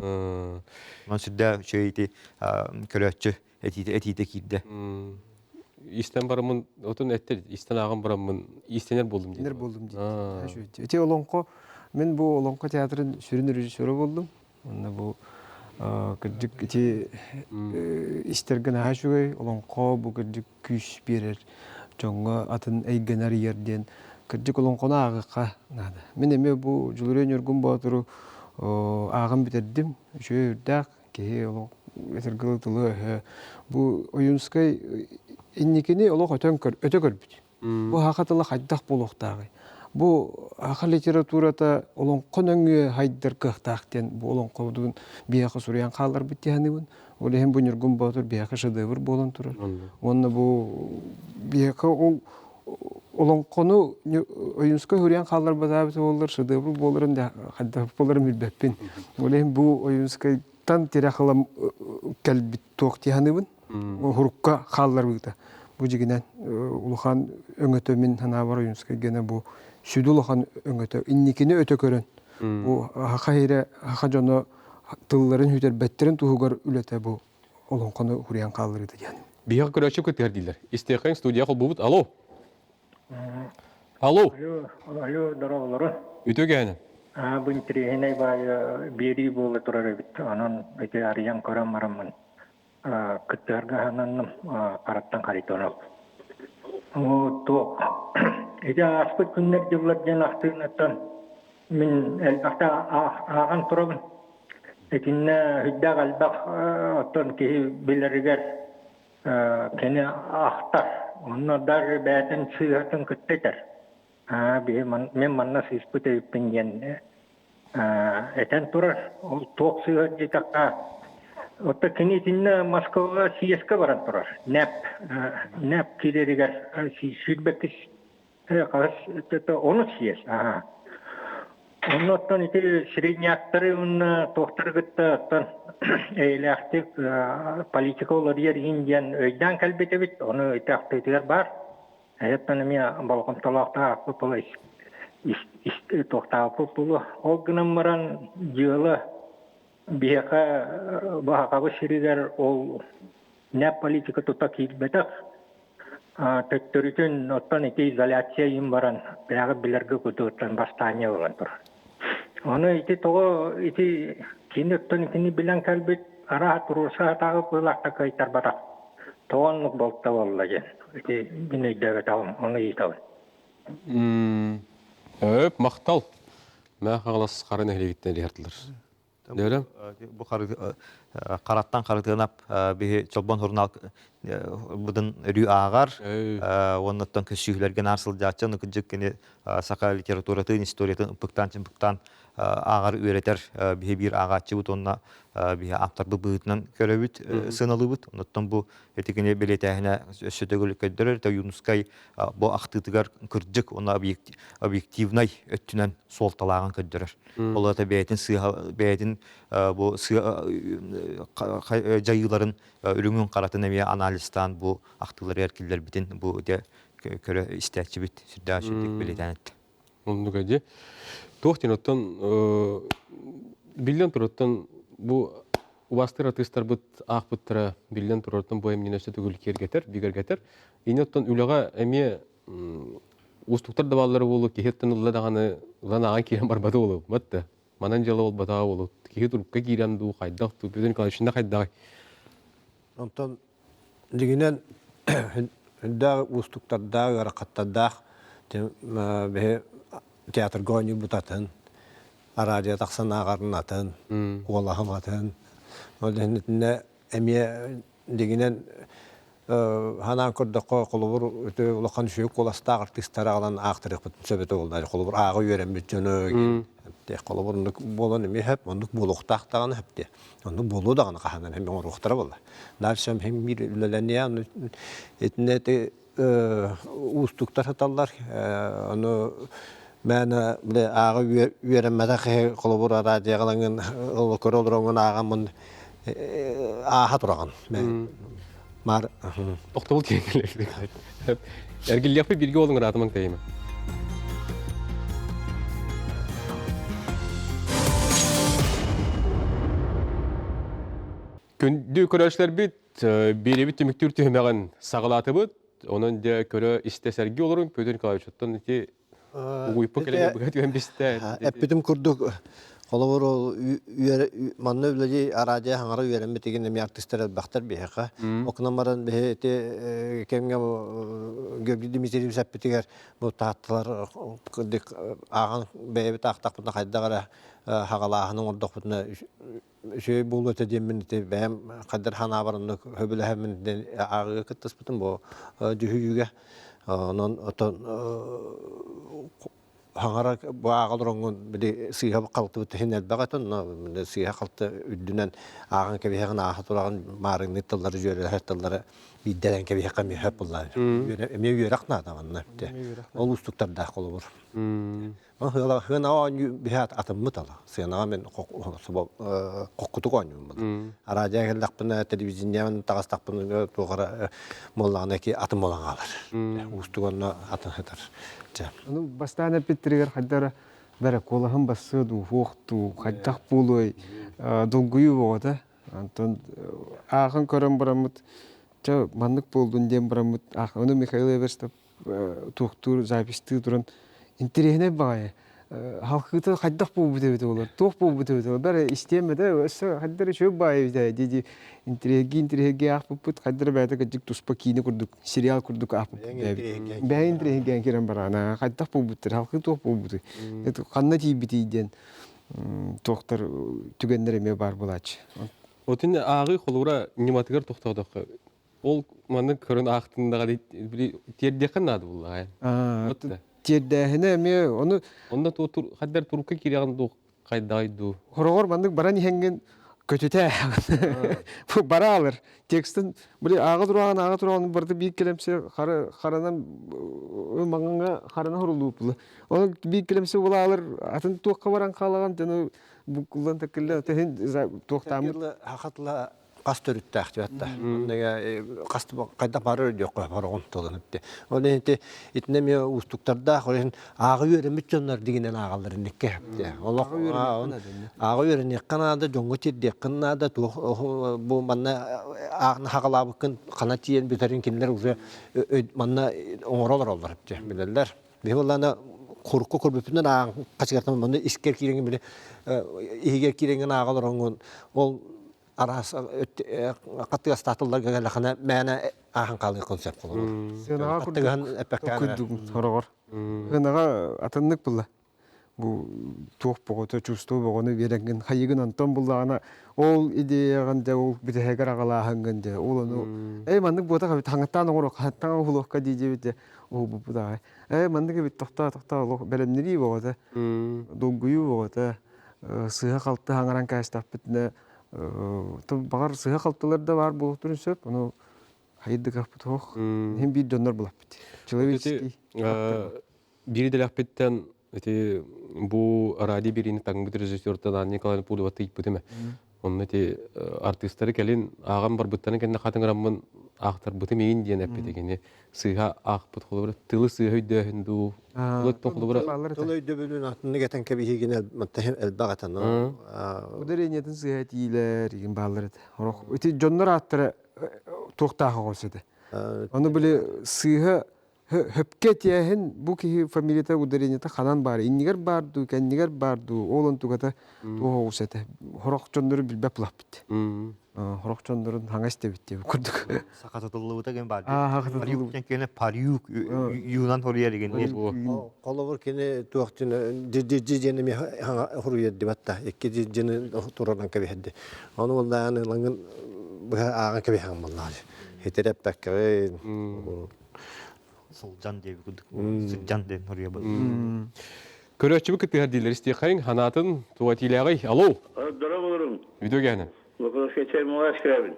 Man südde şeydi köröççü etite kidde. İsten baramın otun ettir. İsten ağam baramın istener buldum dedi. Neler buldum dedi. Ete olonko men bu olonko teatrın sürün rejissörü buldum. Onda bu кырдык эти истерген хашугай олонко бу кырдык күч берер жоңго атын эйгенер ерден кырдык олонкону агыкка нада мен эме бу жулурен өргүн батыру агым битердим шөйдак ке олон этергылтылы бу оюнскай инникини олох өтө көрбүт бу хакатылы хайдак болуктагы Бу аха литературата олонкон өңү хайдар кыхтактен бу олонкодун бияка сурян калдар биттиhanыбын. Ол эм бу нургун батыр бияка шедевр болон турар. Онна бу бияка олонкону оюнска сурян калдар базабы болор шедевр болорун да хадда болорун билбеппин. Ол эм бу оюнска тан тирахалам келбит токтиhanыбын. Хурукка калдар быта. Бу жигинен улухан өңөтө мен ханабар оюнска гене бу Südulahan öngötö innikini ötö körön. Bu hakayre hakajono tılların hüterbetlerin tuhugar ülete bu olonkonu huryan kaldırdı yani. Biyağı köröçüp kıtırdiler. İsteyakayın studiya kol bubut. Alo. Alo. Alo, daraları. Ütö gehenen. Bu intrihine bayağı biri bolu turar bit. Onun ete arayan korammaramın. Kıtırga hananım karattan karitonu. O to. Ece aspet günler yıllardan aktığınızdan min elbette ağan turabın. Ekinne hüdde galbak otan ki biliriger kene ahtar. Onlar dar beyten sıhhatın kıtteter. Мен манна сыспыт өйппенген. Этен турар, ол тоқ сыға жетаққа. Отта кенетинна Москваға сиеске баран турар. Нәп кедерігер сүйрбеккіс. Қарыс, оны сиес. Оннан ити средняктары тоқтар гытта оттан эйләхтик политика олар ерген өйдан кәлбете бит, оны итәхтетер бар. Әйттән мен балкон талакта акы полис. Тоқтап булу. Ол гынан маран җылы бияка баһагы ширигер ол не политика тута килбетек. Төттөрүтүн оттан ити изоляция им баран. Бягы билерге көтөттөн бастания болгон тур. Оны ити того ити кинөттөн кини билен калбит ара турурса тагы кылакта кайтар бара. Тоонлук болта болла ген. Ити бинейдеге тавым, оны итабын. Мақтал. Мә қағылас қарын әхлегіттен лехартылар. Дөрем? Бу караттан карытынап бе чолбон журнал будын рүү агар оннотон көсүйлөргөн арсыл жачын кыжык кене сака литературатын историятын пыктан агар үйрөтер бир агачы бутонна бе автор бытынан көрөбүт сыналыбыт оннотон бу этикене белетехне өсөтөгүл көдөрөр та Юнускай бу актытыгар кыржык оны объективный өттүнөн солталаган көдөрөр. Ол да бейтин бу жайыларын үлүңүн каратын эме анализтан бу актылар эркилер битин бу де көрө истечи бит сүрдәшүдик белетенет. Оннуга де. Тохтин оттон билен туроттон бу убастыр атыстар бут акбыттыра билен туроттон бу эмненесе түгүл кергетер, бигергетер. Инеттон үлөгө эме устуктар да баллары болу, кехеттен улладаганы уланаган кирен барбады болу. Матта. Манан жалы бол батаа болу. Кехет урукка кирен ду кайдак ту бөдөн калышында кайдак. Онтон дигинен да устуктарда гаракаттарда бе театр гони бутатын радио таксанаагарнатын уолахаматын оденне эме дигинен ханан көрдөккө колубур өтө улахан шүйүк коласта артисттар алан актырык бүтүн сөбөтө болду колубур агы үйрен бүтүнө те колубур болон эме хеп ондук болуктактаган хепте ондук болуу даганы каханан эме оруктара болду дальше hem bir üleleniye etnete устуктар хаталлар onu Мәне биле агы үйренмәдә колубур радиогаланган ол көрөлөрөнгөн агамын аха турган. Мар Октобул теңелер. Эргилляпы бирге болуңар атымың тайымы. Күндү көрөшлөр бит беребит түмүктүр төмөгөн сагалаты бут. Онун да көрө истесерги олорун Петр Николаевичтан ити уйпу келе бүгөт өмбисте. Эппитим курдук колобор манны билеги арадия хаңара үйренме деген эми артисттер бактар бияка. Окнамаран бехете кемге гөбдү мисери саппитигер бу тааттылар кырдык аган бебе тактакпына кайдагара хагалаахынын ордокпутуна шөй булута деминти бем кадыр хана барынды хөбүлөһөмүн агы кыттыспытын бу жүгүгө онон отон хаңара багалронгон биде сыйга калты тенел багатын сыйга калты үддүнөн аган кебегин аха турган марын нетталары жөрө хатталары биддерен кебеге ками хапылар эме үйракна адамна ол устуктарда колобур Hıla hına o bihat atımıtala. Sena men kokkutuk oynuyorum. Araca geldiğinde televizyondan tağıstakpını toğara mollanaki atım olan alır. Ustuğuna atın heter. Ну бастана питригер хаддара бара колахын басы ду вохту хаддак булой долгую вода. Антон ахын көрөн барамыт. Жа мандык болдун дем барамыт. Аны Михаил Эверстов тухтур записты туран интерехне бая. Халкыта хаддак болуп бүтөбүтө болор. Ток болуп бүтөбүтө. Бара истемеде өсө хаддары чөп бая диди интереги ахпыт хаддары байта кыжык туспа кийини курдук, сериал курдук ахпыт. Бая интереги керен барана хаддак болуп бүттүр, халкы ток болуп бүтү. Эти канна тийбитиден токтор түгендер эме бар булачы. Отин агы холура ниматыгар токтодок. Ол маны көрөн актындагы тердекен нады булла. Тирдәһенә эме оны Онда хаддар турка киряган ду кайдайду. хорогор мандык баран ихенген көтөтә. Бу бара алыр. Текстин бу ага турган барды бик келемсе харанан маңга харана хорулуп бу. Оны бик келемсе була алыр. Атын туакка баран калаган жана бу кулдан текеле тен туактамы. Хакатла кас төрүттәк дибәттә. Неге касты кайда барыр дип барган толынып. Оны инде итнеме устуктарда хорен агы йөрөмүт жоннар дигенен агалар никке. Агы йөрөне канада жоңго тирде канада бу манна агны хагалабыкын кана тиен битерин кинлер уже манна оңоролор олар дип билерлер. Бевлана корку көрбөпүнөн аг качыгартан мында искер киреңге биле игер киреңген агалар оңгон ол арас каттыга статыллар гәләхәнә мәне ахан калгы концепт булыр. Сенага күрдүк хорогор. Сенага атыннык булла. Бу тук богото чувство богоны беренген хайыгын антон буллагана ол идеяганда ол битегер агалаханганда ол аны мандык бота кабы таңаттан оңор хаттан хулукка дижебите о бу да мандык бит тохта белемнери богота долгую богота сыга калты хаңаран кастап битне багар сыга калтылар да бар бу түрүнсөп аны хайдык апыт хох hem bir донор булап бит. Человеческий Бири делахпеттен бу ради бирини таң бит режиссёртан Николай Пулова тыйып битеме. Онны артисттары келин агам бар буттаны кенне хатыңрамын актар бутеме индиен эппетегени сыга акпыт холбор тылы сыга өйдөһүндү. Лоттон холбор Толой дөбүнүн атын гетен кебиген маттахим элбагатан. Ударениятын сыга тийлер деген баллар. Орох өтө жоннор аттыры тоқтағы қосыды. Оны біле сыйға хөпке тияхын бұл кейі фамилията ударенията қанан бар. Иннигер барду, кәннигер барду, олын туғата тоғы қосыды. Хорақ жондыры білбәп бұлап бітті. Хорақ жондырын хаңас деп бітті. Күрдік. Сақататылы бұта кен бар. Сақататылы бұта. Кені париук, юнан хоруя деген. Қолы бір кені туақтыны жені ме хоруя деп атта. Екке жені тұрардан кәбехеді. Оны олда аны лаңын ағын кәбехен боллады. Хетереп бәккәве. Сылжан деп күдік. Сылжан деп хоруя бұл. Көрөчүбү кытыгар дилер истекайын ханатын туатилягай. Алло. Дора болорум. Видео гәне. Вопрос keçer muhaş krabin.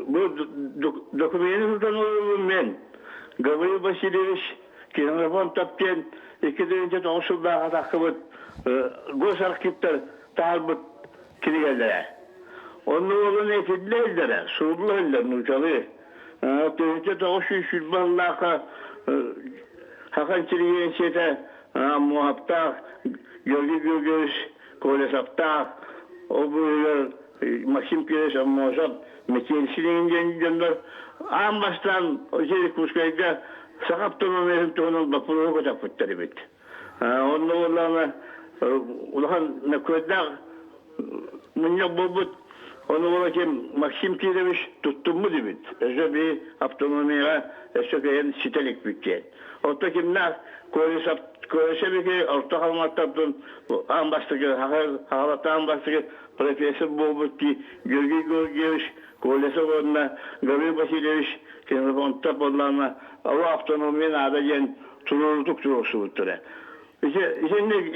Bu dokumentimizden olurum ben. Gabriel Vasilyevich kinofon tapken 2009'da takıbıt göz arkipler talbıt kini geldiler. Onun oğlu ne dediler? Sordular Nurcalı. Tevhidde doğuşu şülballaka Hakan Çiriyen Çete muhaptak Gölge Kolesaptak o böyle Maxim Pires Amosap mekanisinden gönder ambastan o şey kuşkayda sakaptığını verin tonun bakımını koyacak fıttırı bit. Onun oğlana ulan ne koydak mınyak bobut onu olakem Maxim Pires'miş tuttum mu dibit. Özel bir aptonomiye eşekeyen sitelik bütçe. Orta kimler Koyesebeki orta kalmaktaptın ambastıgı, havalatı ambastıgı profesör bobut ki Gölge Gölgeviş, Kolese onunla Gabriel Vasilyevich kinofon onlarla o aptonomiyen ağabeyen tururduk turusu butture. İşte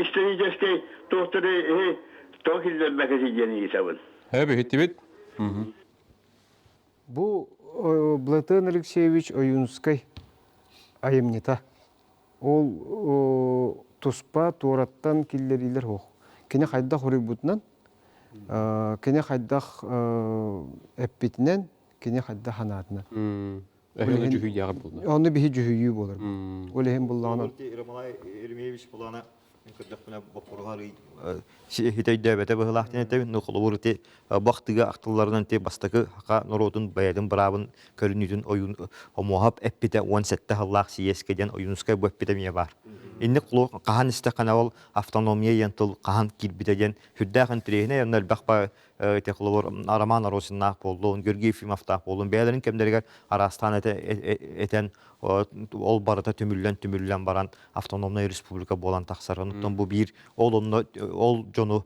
isteyeceğiz ki doktoru Tokil'de bekesi geni isabın. Hebe hittibit. Bu Платон Алексеевич Оюнскай айымнета. Ол туспа туараттан киллерилер хох. Кене хайда хорик бутнан, кене хайда эппитнен, кене хайда ханатнан. Эхлеге жүхүй яғыр болды. Оны бихи жүхүйі болар. Олехен боллағына. Ромалай Ермеевич болана кырдакпына бопоргары хитейде бете быхлахтен те нухлурти бактыга актыллардан те бастакы хака норотун баядын брабын көрүнүтүн оюн омохап эппите 17 халлах сиескеден оюнскай бөппите мие бар. Инне кулу кахан исте канал автономия янтыл кахан кирбитеген хүддагын трехне яндар бакпа техлор Роман Аросиннах болдун Георгий Фимовтах болдун бәлерин кемдерге арастан этен ол барата түмүллен баран автономный республика болан таксарынтан бу бир ол жону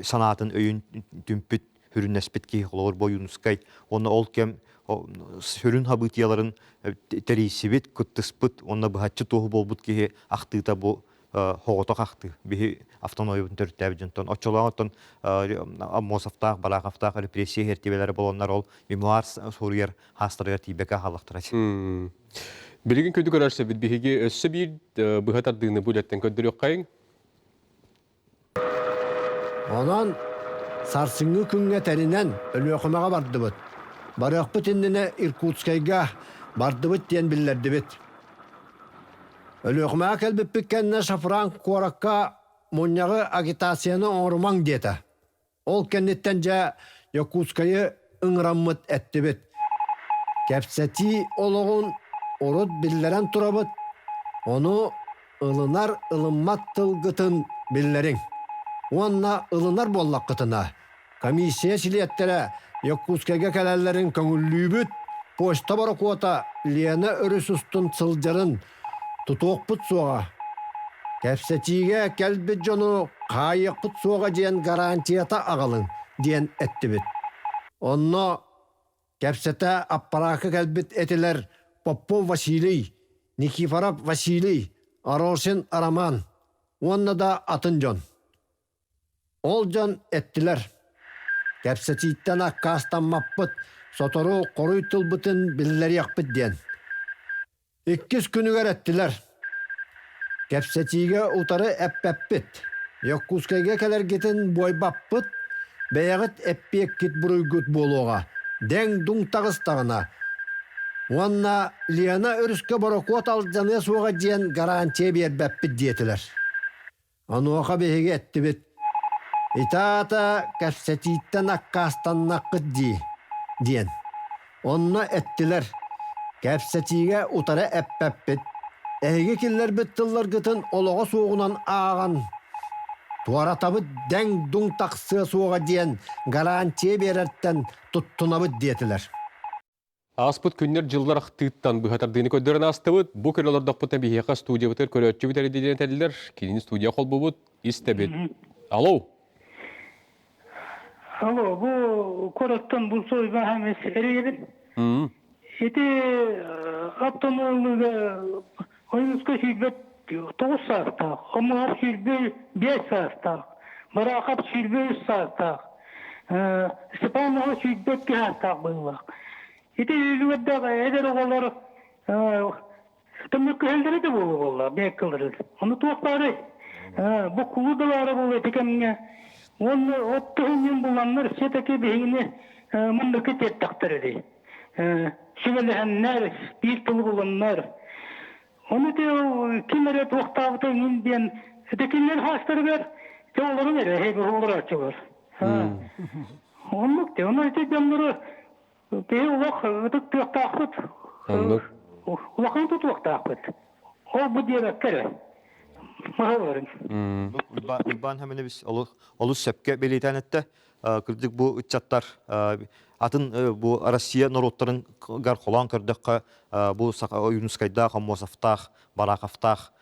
санатын өйүн түмпүт хүрүнеспит ки холор боюнускай оны ол кем сөрүн хабытияларын терисибит, кыттыспыт, онна быхатчы тоғы болбут кеге ақтыта бу хоғото қақты. Бихи автономиябын төрттәбі жынтон. Очолағыттон Аммосовтақ, Балақовтақ репрессия хертебелері болонлар ол мемуар соруяр хастырыгар тибека халықтырады. Билигин көдү көрәрсә бит биһиге өссө бир быһатардыгыны бүләттен көддөрөк кайын. Онан сарсыңы күнгө тәринен өлөкөмөгө бардыбыт. Барыакпыт иннене Иркутскайга бардыбыт диен биллердибит. Өлөкөмөгө келбип биккенне Шафран Коракка муньягы агитацияны оңрумаң диете. Ол кеннеттен жа Якутскайы ыңраммыт әттибит. Кепсети ологун орут биллерен турабыт. Оны ылынар ылыммат тылгытын биллерин. Онна ылынар боллаққытына. Комиссия силиеттері Якутскайга кәләлерін көңіллүйбіт, почта баракуата Лена өрісустын сылжарын тұтуқпыт суға. Кәпсетиге кәлбіт жону қайықпыт суға дейін гарантията ағалын дейін әттібіт. Онна кәпсеті аппарақы кәлбіт әтілер Попов Василий, Никифоров Василий, Арошин Араман, онна да атын жон. Ол жан әттілер. Кәпсетиттен аққастанмаппыт, сотору қоруй тылбытын білілер яқпыт ден. 2 күнігер әттілер. Кәпсетиге ұтары әппәппіт. Якутскайга кәлер кетін бойбаппыт, бәйәғыт әппек кет бұруйгүт болуға. Дәң дуң тағыстағына. Онна Лена өріске баракуат алжаны суға ден гарантия бербәппіт диетілер. Ануаға бәйге әтті бет. Итаата кәпсетиттен аққастаннаққыт диен. Онна әттілер. Кәпсетиге ұтары әппәппіт. Әйге келлер біттілер гытын олығы соғынан аған. Туаратабы дәң дуң тақсы соға диен гарантия берерттен тұттынабыт диетілер. Аспыт күннер жыллар ақтыттан быһатардыгыны көддөрөн астыбыт. Бу көрөлөрдөхпүт бихиэка студия бытыр көрөтчү битер диден тәлилер. Кинин студия кол бубут истебит. Алло. Алло, бу кораттан бул сойба хамес эребит. Эти автономныйга ойнуска шилбет 9 саатта, омуап шилбет 5 саатта, баракап шилбет 3 саатта, Степанова шилбет 2 саатта было. Эти люди эдер оголор тымык элдере де болду, беккылдыр. Аны туактары. Бу кулудалары болду текемге. Он оттугун булгандар сетеке бейне мында кетет тактырды. Шүгеләннәр, бир тыл булганнар. Оны те кимере туактабыты инден текелер хастыргар, жоллары бере, хебе олар чыгар. Онлук те, оны те жамдыры бе улак өтүк туактакыт. Улакын туактакыт. Ол бу дерек кере. Үлбан həmini biz olus səpkə belirtənətdə kırdık bu üçatlar atın bu Россия народтарын gar xolan kırdıqqa bu Юнускайда, Хаммосовтах, Барақовтах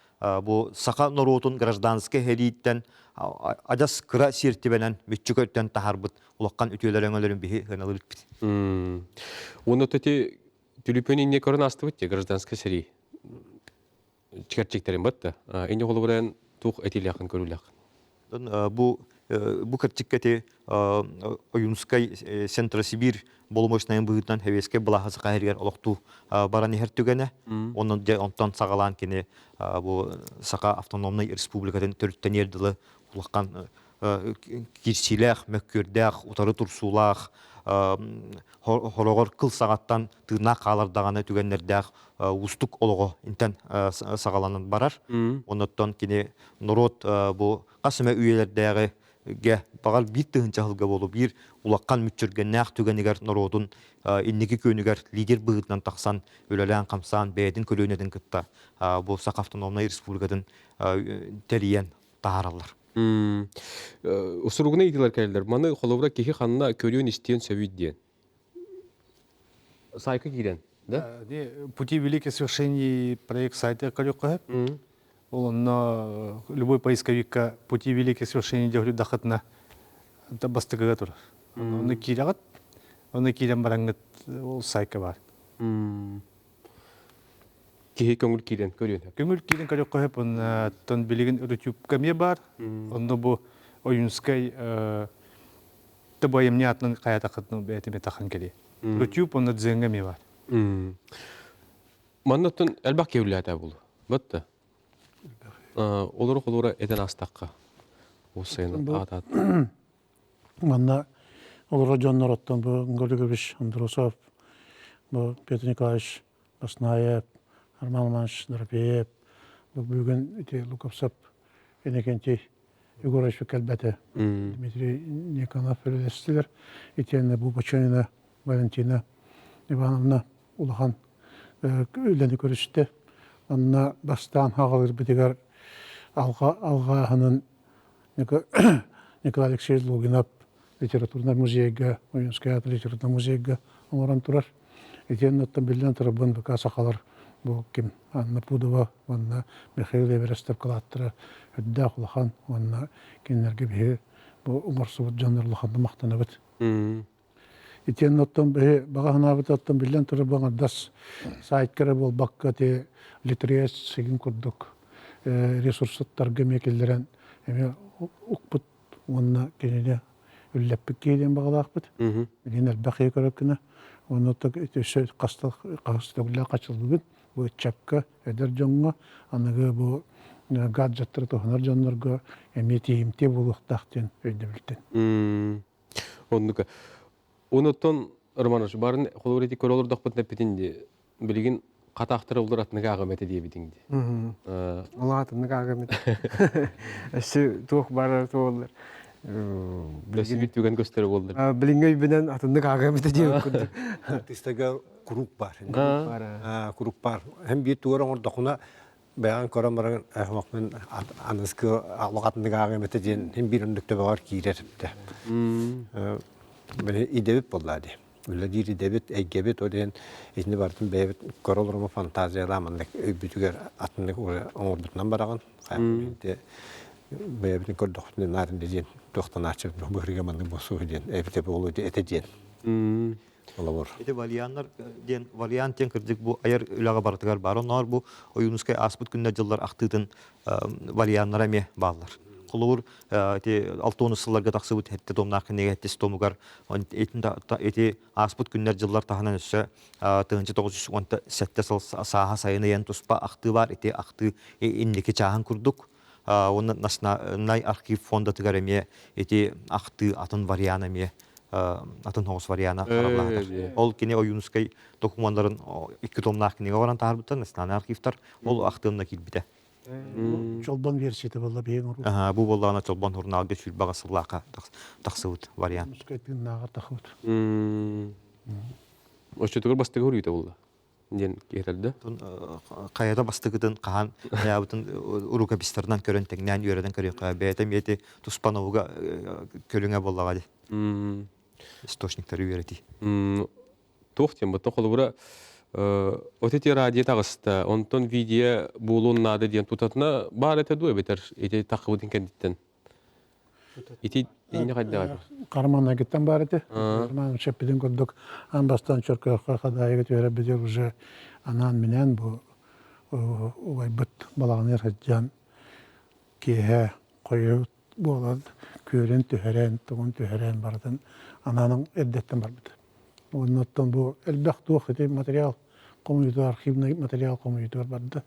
bu saqa народун гражданский хелиттен адас кыра сертибенен bütçükөттен тахарбыт улаккан үтүөлөрөңөлөрүн бихи хыналып бит. Оны төти түлүпөнүн не көрүн астыбыт те гражданский сери. Чикерчиктерин батта. Энди холу белән тук этилякын көрүләк. Бу кертиккәте Юнускай Центр-Сибирь болмошнайын быгытан хевеске булахасы кайргер олокту бараны хертүгәне. Оннан да онтан сагалан кине бу Сака автономный республикадан төрттен ердиле улаккан кирсиләх, мәккөрдәх, утары турсулах, хорогор кыл сагаттан тына калардаганы түгәннәрдәх устук олого интен сагаланын барар. Оннан кине народ бу касыма үеләрдәге ге багал бит тыгынчалыга болуп бир улаккан мүчөргәннәх түгәнегәр народун иннеге көнүгәр лидер быгытнан таксан өлөлән камсан бәдин көлөнеден кытта бу Сака автономный республикадан териян тааралар. Усуругуна идилер келдер. Маны холовра кихи ханна көрүн истен сөбүт диен. Сайкы кирен, да? Пути великих свершений проект сайта Калёкка. Он на любой поисковик пути великих свершений делает дахатна. Это бастыгатур. Он кирят, он кирям барангат ол сайка бар. Кихи көңіл кейден көрген. Көңіл кейден көрек қойып, тон білеген YouTube көме бар. Онда бұл ойынскай табайым не атның қаят ақытның бәйтіме тақын келе. YouTube онда дзенгеме бар. Маннаттын әлбақ кеулі бұл. Бұтты? Олары әден астаққа. Осыйын атат. Манна олар жоннар оттан бұл Гөлігөвіш, Андросов, бұл Петр Николаевич Баснаев, Арман Алманович Дорофеев, бұл бүгін Луковсап, Енекентей, Егорович Кәлбәті, Дмитрий Никонов өлелестілер, етені бұл Бочанина, Валентина Ивановна Улахан өлені көрішті. Анна бастан хағалыр бітігер алғағының Николай Алексеевич Логинов литературный музейге, Уинская литературный музейге оңыран тұрар. Етен оттан білден тұрабын бұқа сақалар бұл кем. Анна Пудова, онна Михаил Эверестов қалаттыры, үдді құлахан, онна кенлерге бейі бұл ұмарсыбыт жанрлықанды мақтаны бұд. Етен оттан бағағына бұд оттан білден тұрабын дас сайткері бұл баққа те литериет сегін күрдік. Ресурсаттарға мекелдерін ұқпыт, онна кенеде үлләппік кейден бағалақ бұд. Мен әлбәқи көрікіні. Оны қастығыла қачылды бұд. Бұл чапқа әдір жоңға, анығы бұл гаджаттары тұхынар жоңларға әметейімте болуқтақтен өйді білден. Оныттан, Романыш, барын қолыр еті көр олырдақ бұтын әппетінде білген қатақтыры олар атынығы ағаметі дей бетіңді. Ола атынығы ағаметі. Әсі тоқ бары тоғылыр. Бәсі бүттіген көстері болдыр. Біліңгей бінен атынығы ағаметі дей өкінді. Артистага круг бар. Круг бар. Hem bir tuğra orada kuna beyan koramların ahmakmen anıskı ağlaqatındaki ağamete diyen hem bir önlükte var girer. Böyle idebit bolladı. Öyle değil idebit, egebit o diyen içinde vardım beyabit korolurma fantaziyalamın. Bütüger atındaki ordutundan barağın. Beyabitin kordoqtun narın diyen toqtan açıp böğregemanın bosu diyen. Evite bolu ete diyen. Olabor. Эти варианттен кырдык бу аяр үлага бартыгар бар. Onlar bu oyunuskay aspıt günler жыллар актытын варианттар эме баллар. Колур эти 60-сылларга таксыбыт хетте домнак неге хетте стомугар эти аспыт günler жыллар таханан өссө 1917 сыл саха сайына ян туспа акты бар. Эти акты иннеке чахан курдук. Оны национальный архив фонда тыгареме эти акты атын варианаме атын хоғыс вариана қаралағыдар. Ол кене ойынускай документарын 2 томнақ кенеге баран тарбыты, национальный архивтар, ол ақтығына келбіді. Чолбан версияты болла бейін ұру. Бұл болағына чолбан ұрналды сүлбаға сыллаға тақсывыд вариант. Скайпин наға тақывыд. Осы түгір бастығы ұрыйды болда? Ден кетелді? Қаяда бастығыдың қаған аябытын ұрукапистарынан көрін тәңнен үйерден көріққа бәйтім еті тұспановыға көріңе боллағады. Источниктары үйереті. Тоқтен, бұттан қолы бұра өтеті радио тағысты, онтон видео болуын нады ден тұтатына бар әті дуы бетер, еті тақыбыдың кәндеттен. Еті дейіне қайда ғайбы? Қарман әгеттен бар әті. Қарман шәппеден көрдік. Анбастан чөркіққа қадайығы төре бедер уже анан менен бұл олай бұт балағын әрхеджан кейе қойы болады. Көрен түхәрен, тұғын түхәрен бардын. Ананың әддеттен бар бұд. Оннаттан бұл әлбәқ туық еті материал, коммуниты, архивный материал коммуниты барды.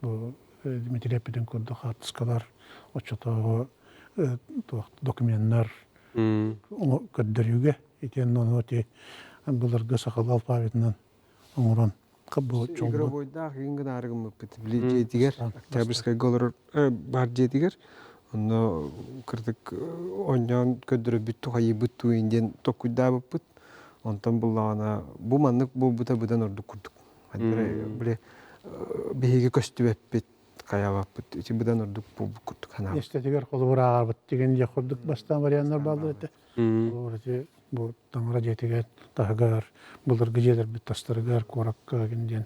Бұл Дмитрий Педен көрдік артыскалар, отчетағы документтар көддірюге. Етен оны өте бұларға сақал алфавитінен оңыран. Игра бойдақ ең арығым өппеті біле жетігер, Октябрьскай голар бар жетігер. Оны кырдык оньян көддөрө бүттү хайы бүттү инден токуйда бүт. Онтан буллагана бу маннык бу бута-будан ордук курдук. Биле беге көстүбөппет каява бүт. Ичи будан ордук бу курдук хана. Эстетигер колубурага бүт деген же курдук бастан варианттар балды эте. Орти бу таңра жетиге тагар булар гежелер бүт тастаргар коракка генден.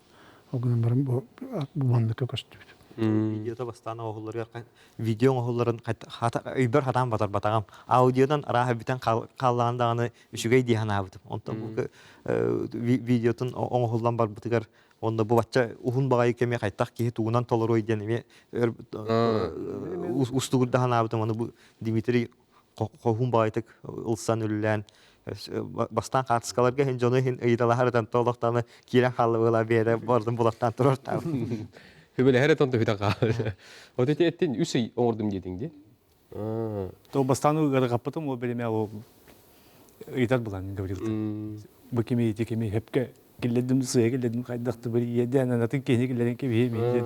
Огун бу маннык көстүбөт. Видеода бастана оғыллар, видео оғылларын өйбір хатан батар батағам. Аудиодан араға бітен қаллағандағаны үшігей дейін абытым. Онда бұл видеотын оғылдан бар бұтығар, онда бұл батча ұғын бағайы кеме қайттақ кейі туғынан толыр ойден еме ұстығырдаған абытым. Оны бұл Дмитрий қоғын бағайтық ұлсан өлілән. Бастан қатысқаларға хен жоны хен ыйдалардан толықтаны кирен қалы бұла бері бардым бұлақтан тұрыр табы. Хөбеле хәрәт онты хүтә калды. Вот эти эттен үсей оңырдым дедиң де. То бастан гары каппатым, ол белеме ол ыйдар булан говорил. Бу кеме текеме хепке келдим сыя келдим кайдакты бир еден анатын кене келден ке беме.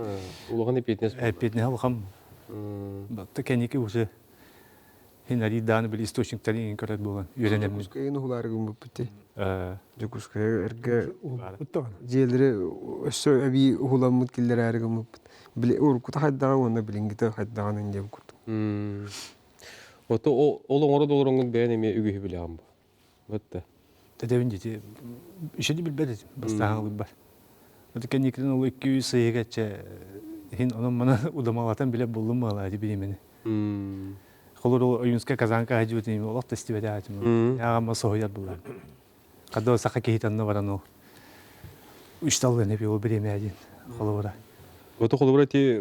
Улган эпетнес. Эпетне алхам. Батта кенеке уже хинари дан бил источниктарын көрөт болгон. Үйренем. Кайын ухулары гүмбүп битти. Жокуская эрге Уттаган. жерлери өссө эби ухуламмыт киллер арыгымып. Биле уркута хайдага онда билингите хайдаганын деп курдум. Ото ол оңыры долоруңун бәйін эме үгү билегем бу. Бетте. Тедевин дити. Ишеди билбеди. Бастагы бар. Ото кенекрин ол 200 сыйгача хин онун мана удамалатан биле болдум мала ди билемени. Холор оюнска казанка хажутим олох тестибеде атым. Ягама соят булар. Кадо сака кейтанны барано. Үчталган эпи ол биреме адин. Холора. Ото холобура ти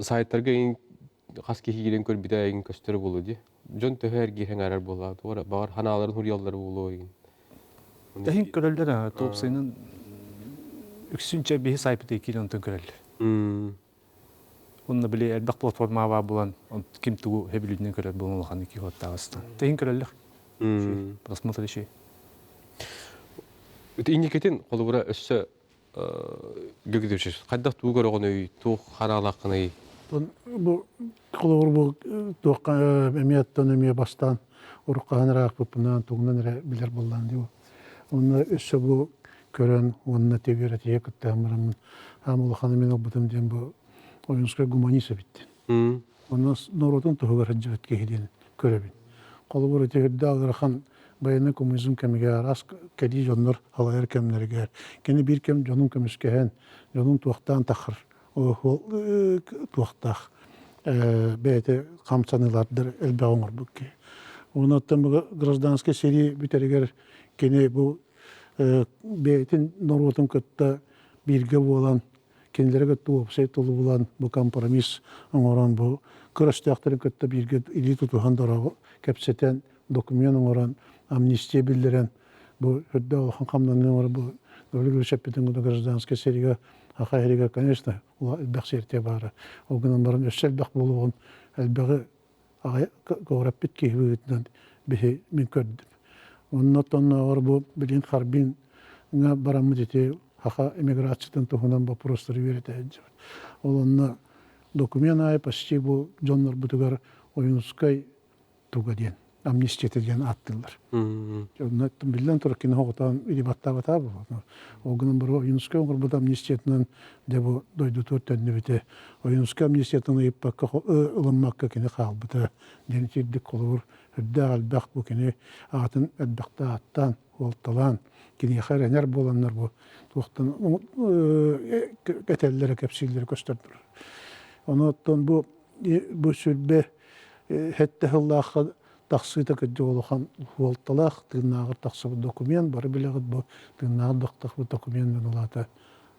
сайттарга эң кас кихигилен көрбүдө эң көстөрү болу ди. Жон төһөрги хеңарар болот. Ора бар ханаларын хурияллары болуу эген. Тахин көрөлдөр топ сайнын үксүнчө бии сайпты килонтон көрөлдөр. Онна биле элбак платформа бар булан, ким тугу хебилүдүнөн көрөт болмоган эки хоттагыстан. Тахин көрөлдөр. Просмотриши. Үт индикетин холобура өссө гөгдөшүс. Кайдак туу көрөгөн үй, туу ханалакны. Бу колор бу тоққа эмияттан эмия бастан урукканыраак бупунан тугунан билер боллан ди. Онна өссө бу көрөн, онна тегерет екыттамырым. Амул ханым обутум дем бу оюнска гуманист бит. Онна норотун тугар хаджат кехиден көрөбүн. Колор тегерде хан баяны коммунизм кемге арас кеди жоннор халайыр кемнерге. Кени бир кем жонун кемискehen, жонун туактан тахыр. Туақтақ бәйті қамсанылардыр әлбә оңыр бүкке. Онаттан бұл гражданский серии бүтерегер кене бұл бәйтін норотын көтті бірге болан, кенелерге туапсай толы болан бұл компромисс оңыран бұл көрістіяқтарын көтті бірге или тұтуғандарға кәпсетен документ оңыран, амнистия білдірен бұл өдді олған қамданын оңыр бұл өлігір шәппетін гражданский сериеге Ахайрига, конечно, элбэх серте бары. Огынан барын өссөлбэх болуғын, элбэғы көғырап бітке үйетінен бихи мен көрдім. Оннаттан ағыр бұл білін харбин барамы дете аха эмиграциятын тұғынан вопростары вереті әджі. Ол онна документ ай почти бұл жонлар бұтығар ойынускай туға ден. Амнистия деген аттылар. Оннаттан білден тұрық кені хоғытан или баттабата бұл. Огынан бір ойынскай оңыр бұд амнистиятынан дебу дойду төрттенді біте. Ойынскай амнистиятынан ұйыппаққа ұлыммаққа кені қалбыта. Дені тирдік қолуыр үрді албақ бұл кені атын әлбақта аттан, олталан. Кені қайр әнер боланлар бұл. Туқтан кәтелілері кәпсилері көстірдір. Оннаттан бұл сүрбе хәтті ғыллаққа тақсыйта көдді олыған олталақ, тыңнағыр тақсы бұл документ, бары білеғыд бұл тыңнағыр дұқтақ бұл документмен олаты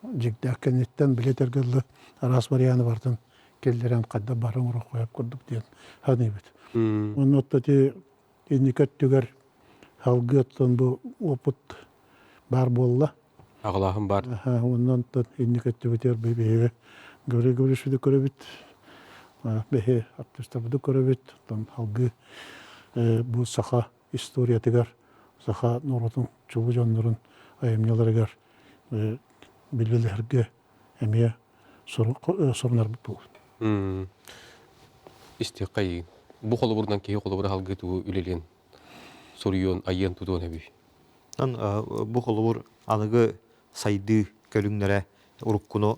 жігді әккенеттен білетергілі арас барияны бардың келдерен қадда барын ұрық қойап көрдік дейін ханы бет. Оның отты енекет түгер халғыттан бұл опыт бар болла. Ағылағым бар. Оннан енекет түгетер бейбейге көрі-көрішуді көрі бет. Бәхе артистабыды көрі бет. Халғы бұл саха история тегер, саха норотын чулы жонларын айымняларыгар білгілерге әмия сорынар бұл. Истеқай. Бұл қолы бұрдан кейі қолы бұры халғы туы үлелен соруйон айын тұтуын әбей. Бұл қолы бұр анығы сайды көліңлері ұрыққыны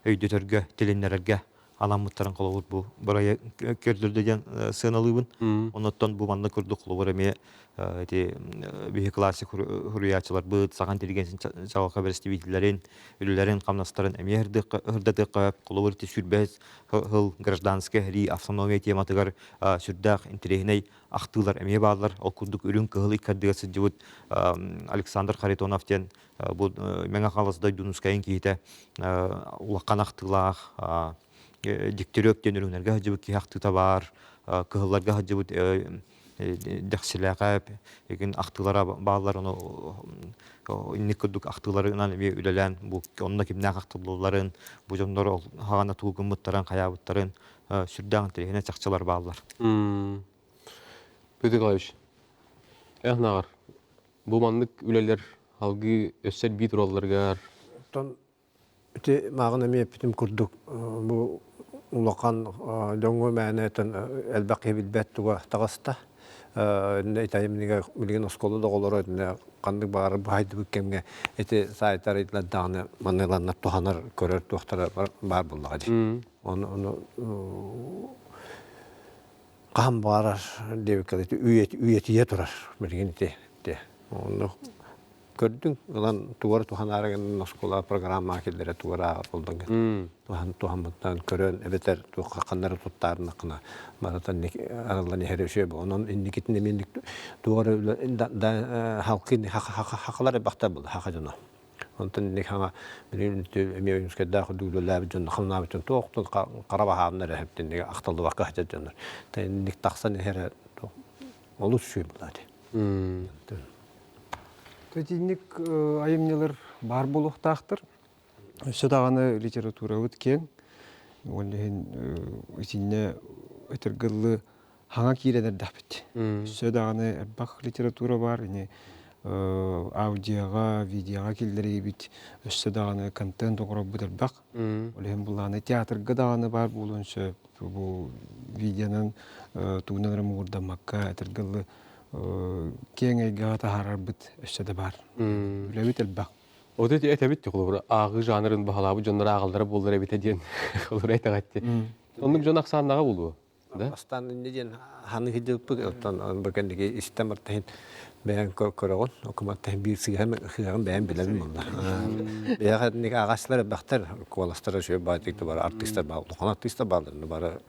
өйдетерге, теленлерге аламмыттарын қолауыр бұл бұрайы көрдірден сыналыбын. Оныттан бұл манны көрді қолауыр әме бейі классик хуруячылар бұд, саған телегенсін чағалға бірісті бейтілерін, үлілерін, қамнастарын әме үрдәді қап, қолауыр те сүрбәз ғыл гражданская хри автономия тематығар сүрдәқ интерегіней ақтылар әме бағылар, ол күрдік үрін кығыл иккардығасы жауыд Александр Харитоновтен бұл мәңі қаласыдай Дунускайын кейті ұлаққан ақтылақ, диктерөптен үріңлерге жауыд кей ақтыта бар, кығыларға жауыд дәқсіләғәп, ақтылара бағылар, инник күрдік ақтыларынан үлелән, онына кемнәқ ақтылыларын, бұл жонлар ғана туғын мұттарын, қаябыттарын сүрдәғын тәрехіне чақчылар бағылар. Петр Николаевич, әғнағар, бұл маңдық үлелер алғы өссер бит уралларғар? Мағын әме бітім күрдік, бұл ұлақан дөңгі мәні әлбәқ ебілбәт туға тағаста. Итайымнеге билген осколу да олар өтіне қандық бағары байды бүккемге әте сайттар етілер дағыны маныланнап туханар көрер туақтары бар болуға дей. Оны қам бағарар дебеккел үйетие тұрар білген ете. Оны көрдің, ұлан туғар туханарығын оскола программа келдері туғар ағыр болдың. Тухамыттан көрен әбетер қаққандары тұттарын ақына баратан аралан ехері өше бұл. Оның индикетін емендік туғар халқын хақылары бақта болды, хақы жона. Онтан индик хаңа білген әме өйінскәді құдығылы ләбі жонды қылнабытын тоқтын қараба хағынар әхептен ақталды ваққа хәжет жондар. Индик тақсан ехері олу сөй болады. Төтинник айымнелер бар болуқтақтыр. Сөдағаны литература өткен. Олеген үтінне өтіргілі хаңа кейренер дәпіт. Сөдағаны әрбақ литература бар. Аудиоға, видеоға келдері бит. Сөдағаны контент оғыра бұдырбақ. Олеген бұлағаны театрға дағаны бар болуыншы. Бұл видеоның туғынырым ұғырдамаққа әтіргілі кең айгаға тахарар бұд өсседі бар. Үләбет әлбақ. Оды әтәбетті қолы ағы жанрын бағалабы жонлары ағылдары болдыр әбет әден қолыр айтағатты. Оның жон ақсаннаға болуы? Астан неден ханы хиділпі біркендегі істеміртейін бәйін көріғын, окуматтайын бір сығығын бәйін біләбім олар. Бәйін ағашылар бәқтер куаластары жөй бәйтекті бар, артистар бар, ұлған артистар барларыны бары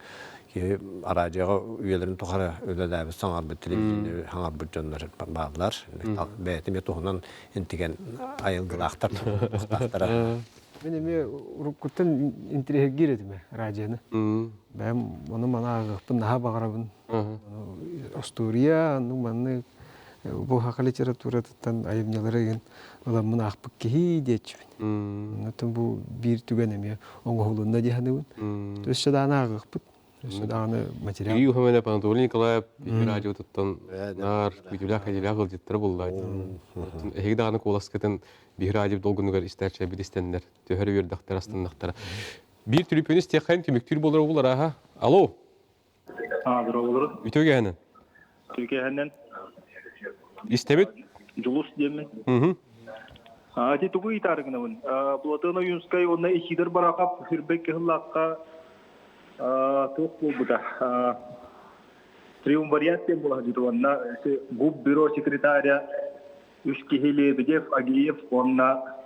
арадиоға үйелерін тұқары өлеләбі саңар бір телевизионы хаңар бір жонлар бағылар. Бәйтіме тұғынан ентеген айылғылақтар, ұқтақтара. Мен еме ұрыққыттан интерегер едіме радионы. Бәйім оны мана ағықпын, наға бағарабын. Остория, оның маны бұл хақа литературатыттан айымнелері еген оламын ақпық кехи дейчібін. Онытын бұл бір түген еме оңғы ғылында дейханығын. Төсі дағына ағықпын. Сөдағаны материал. Үйі өмені Панатолий Николаев радио тұттан нар күйтілі қайділі ғылдеттері болды. Әйгі дағаны қоласкетін бір радио долғынығар істерчі бір істендер. Төхәрі вердақтар астындақтары. Bir tribünüz tekrar tümüktür bolur olur ha. Alo. Dur olur. Ütügehenen. Türkiye'den. İstemit. Julus diyemin. Ati tugu itargına bun. Bulatana Yunskay ona işidir barakap hürbek hıllakka tok bulbuda. Triumviriyat diye bula hacıdı ona. Gub büro sekreterya Üskihili Bedev Agiyev ona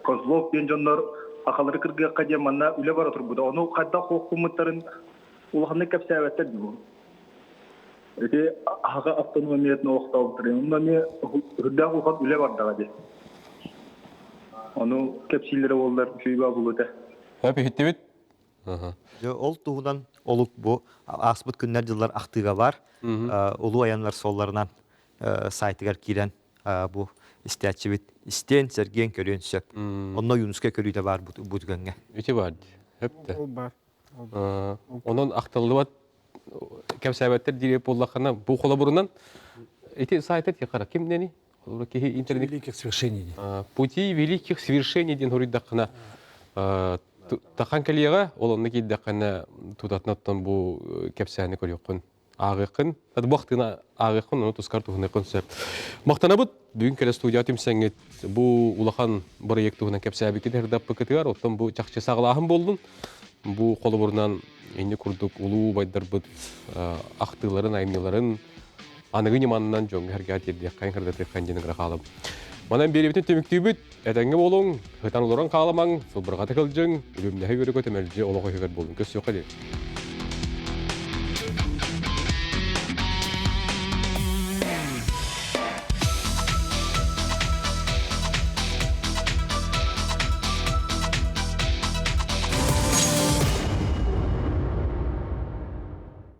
Kozlov diyen jonlar akaları kırgıya kadar manna üle var otur buda. Onu kadda hukumatların ulağını kapsayvetler bu. Öte haga avtonomiyetine oqta oturuyor. Ondan ne hüdda ukat üle var daha de. Onu kapsilleri oldular şuyba buluda. Hep hittibit. Ol tuğudan olup bu asbıt günler yıllar aktıga var. Ulu ayanlar sollarından saytıgar kiren bu İstiyatçı isteyen sergiyen körüyen söp. Onunla Yunuska körüyü de var bu düğünge. Öte vardı. Hep de. O var. Onun aktarlı var. Kemsebetler direkt ollakana bu kola burundan. Эти сайты yakara kim neni? Rukihi internet. Великих свершений. Пути великих свершений ден хориддакана. Тахан калига олонны киддакана тутатнаттан бу кепсәне көрөккөн. Агыкын, ат вакытына агыкын, оны тускар тугына концерт. Мактанабыт бүгүн келе студия тимсеңет бу улахан проект тугына кепсәбе кидер дап пекетер, оттан бу чакчы саглахым болдун. бу қолыбырынан ені күрдік ұлу байдарбыт ақтыларын, аймыларын анығын иманынан жоңғы әрге атерде қайын қырдаты қанденің рақалым. Манан беребетін төміктейбіт, әтәңгі болуң, ғытан оларан қаламаң, сылбырға тәкілжің, үлімнәхі көрі көтемәлжі олығы өгер болуң. Көз соқа деді.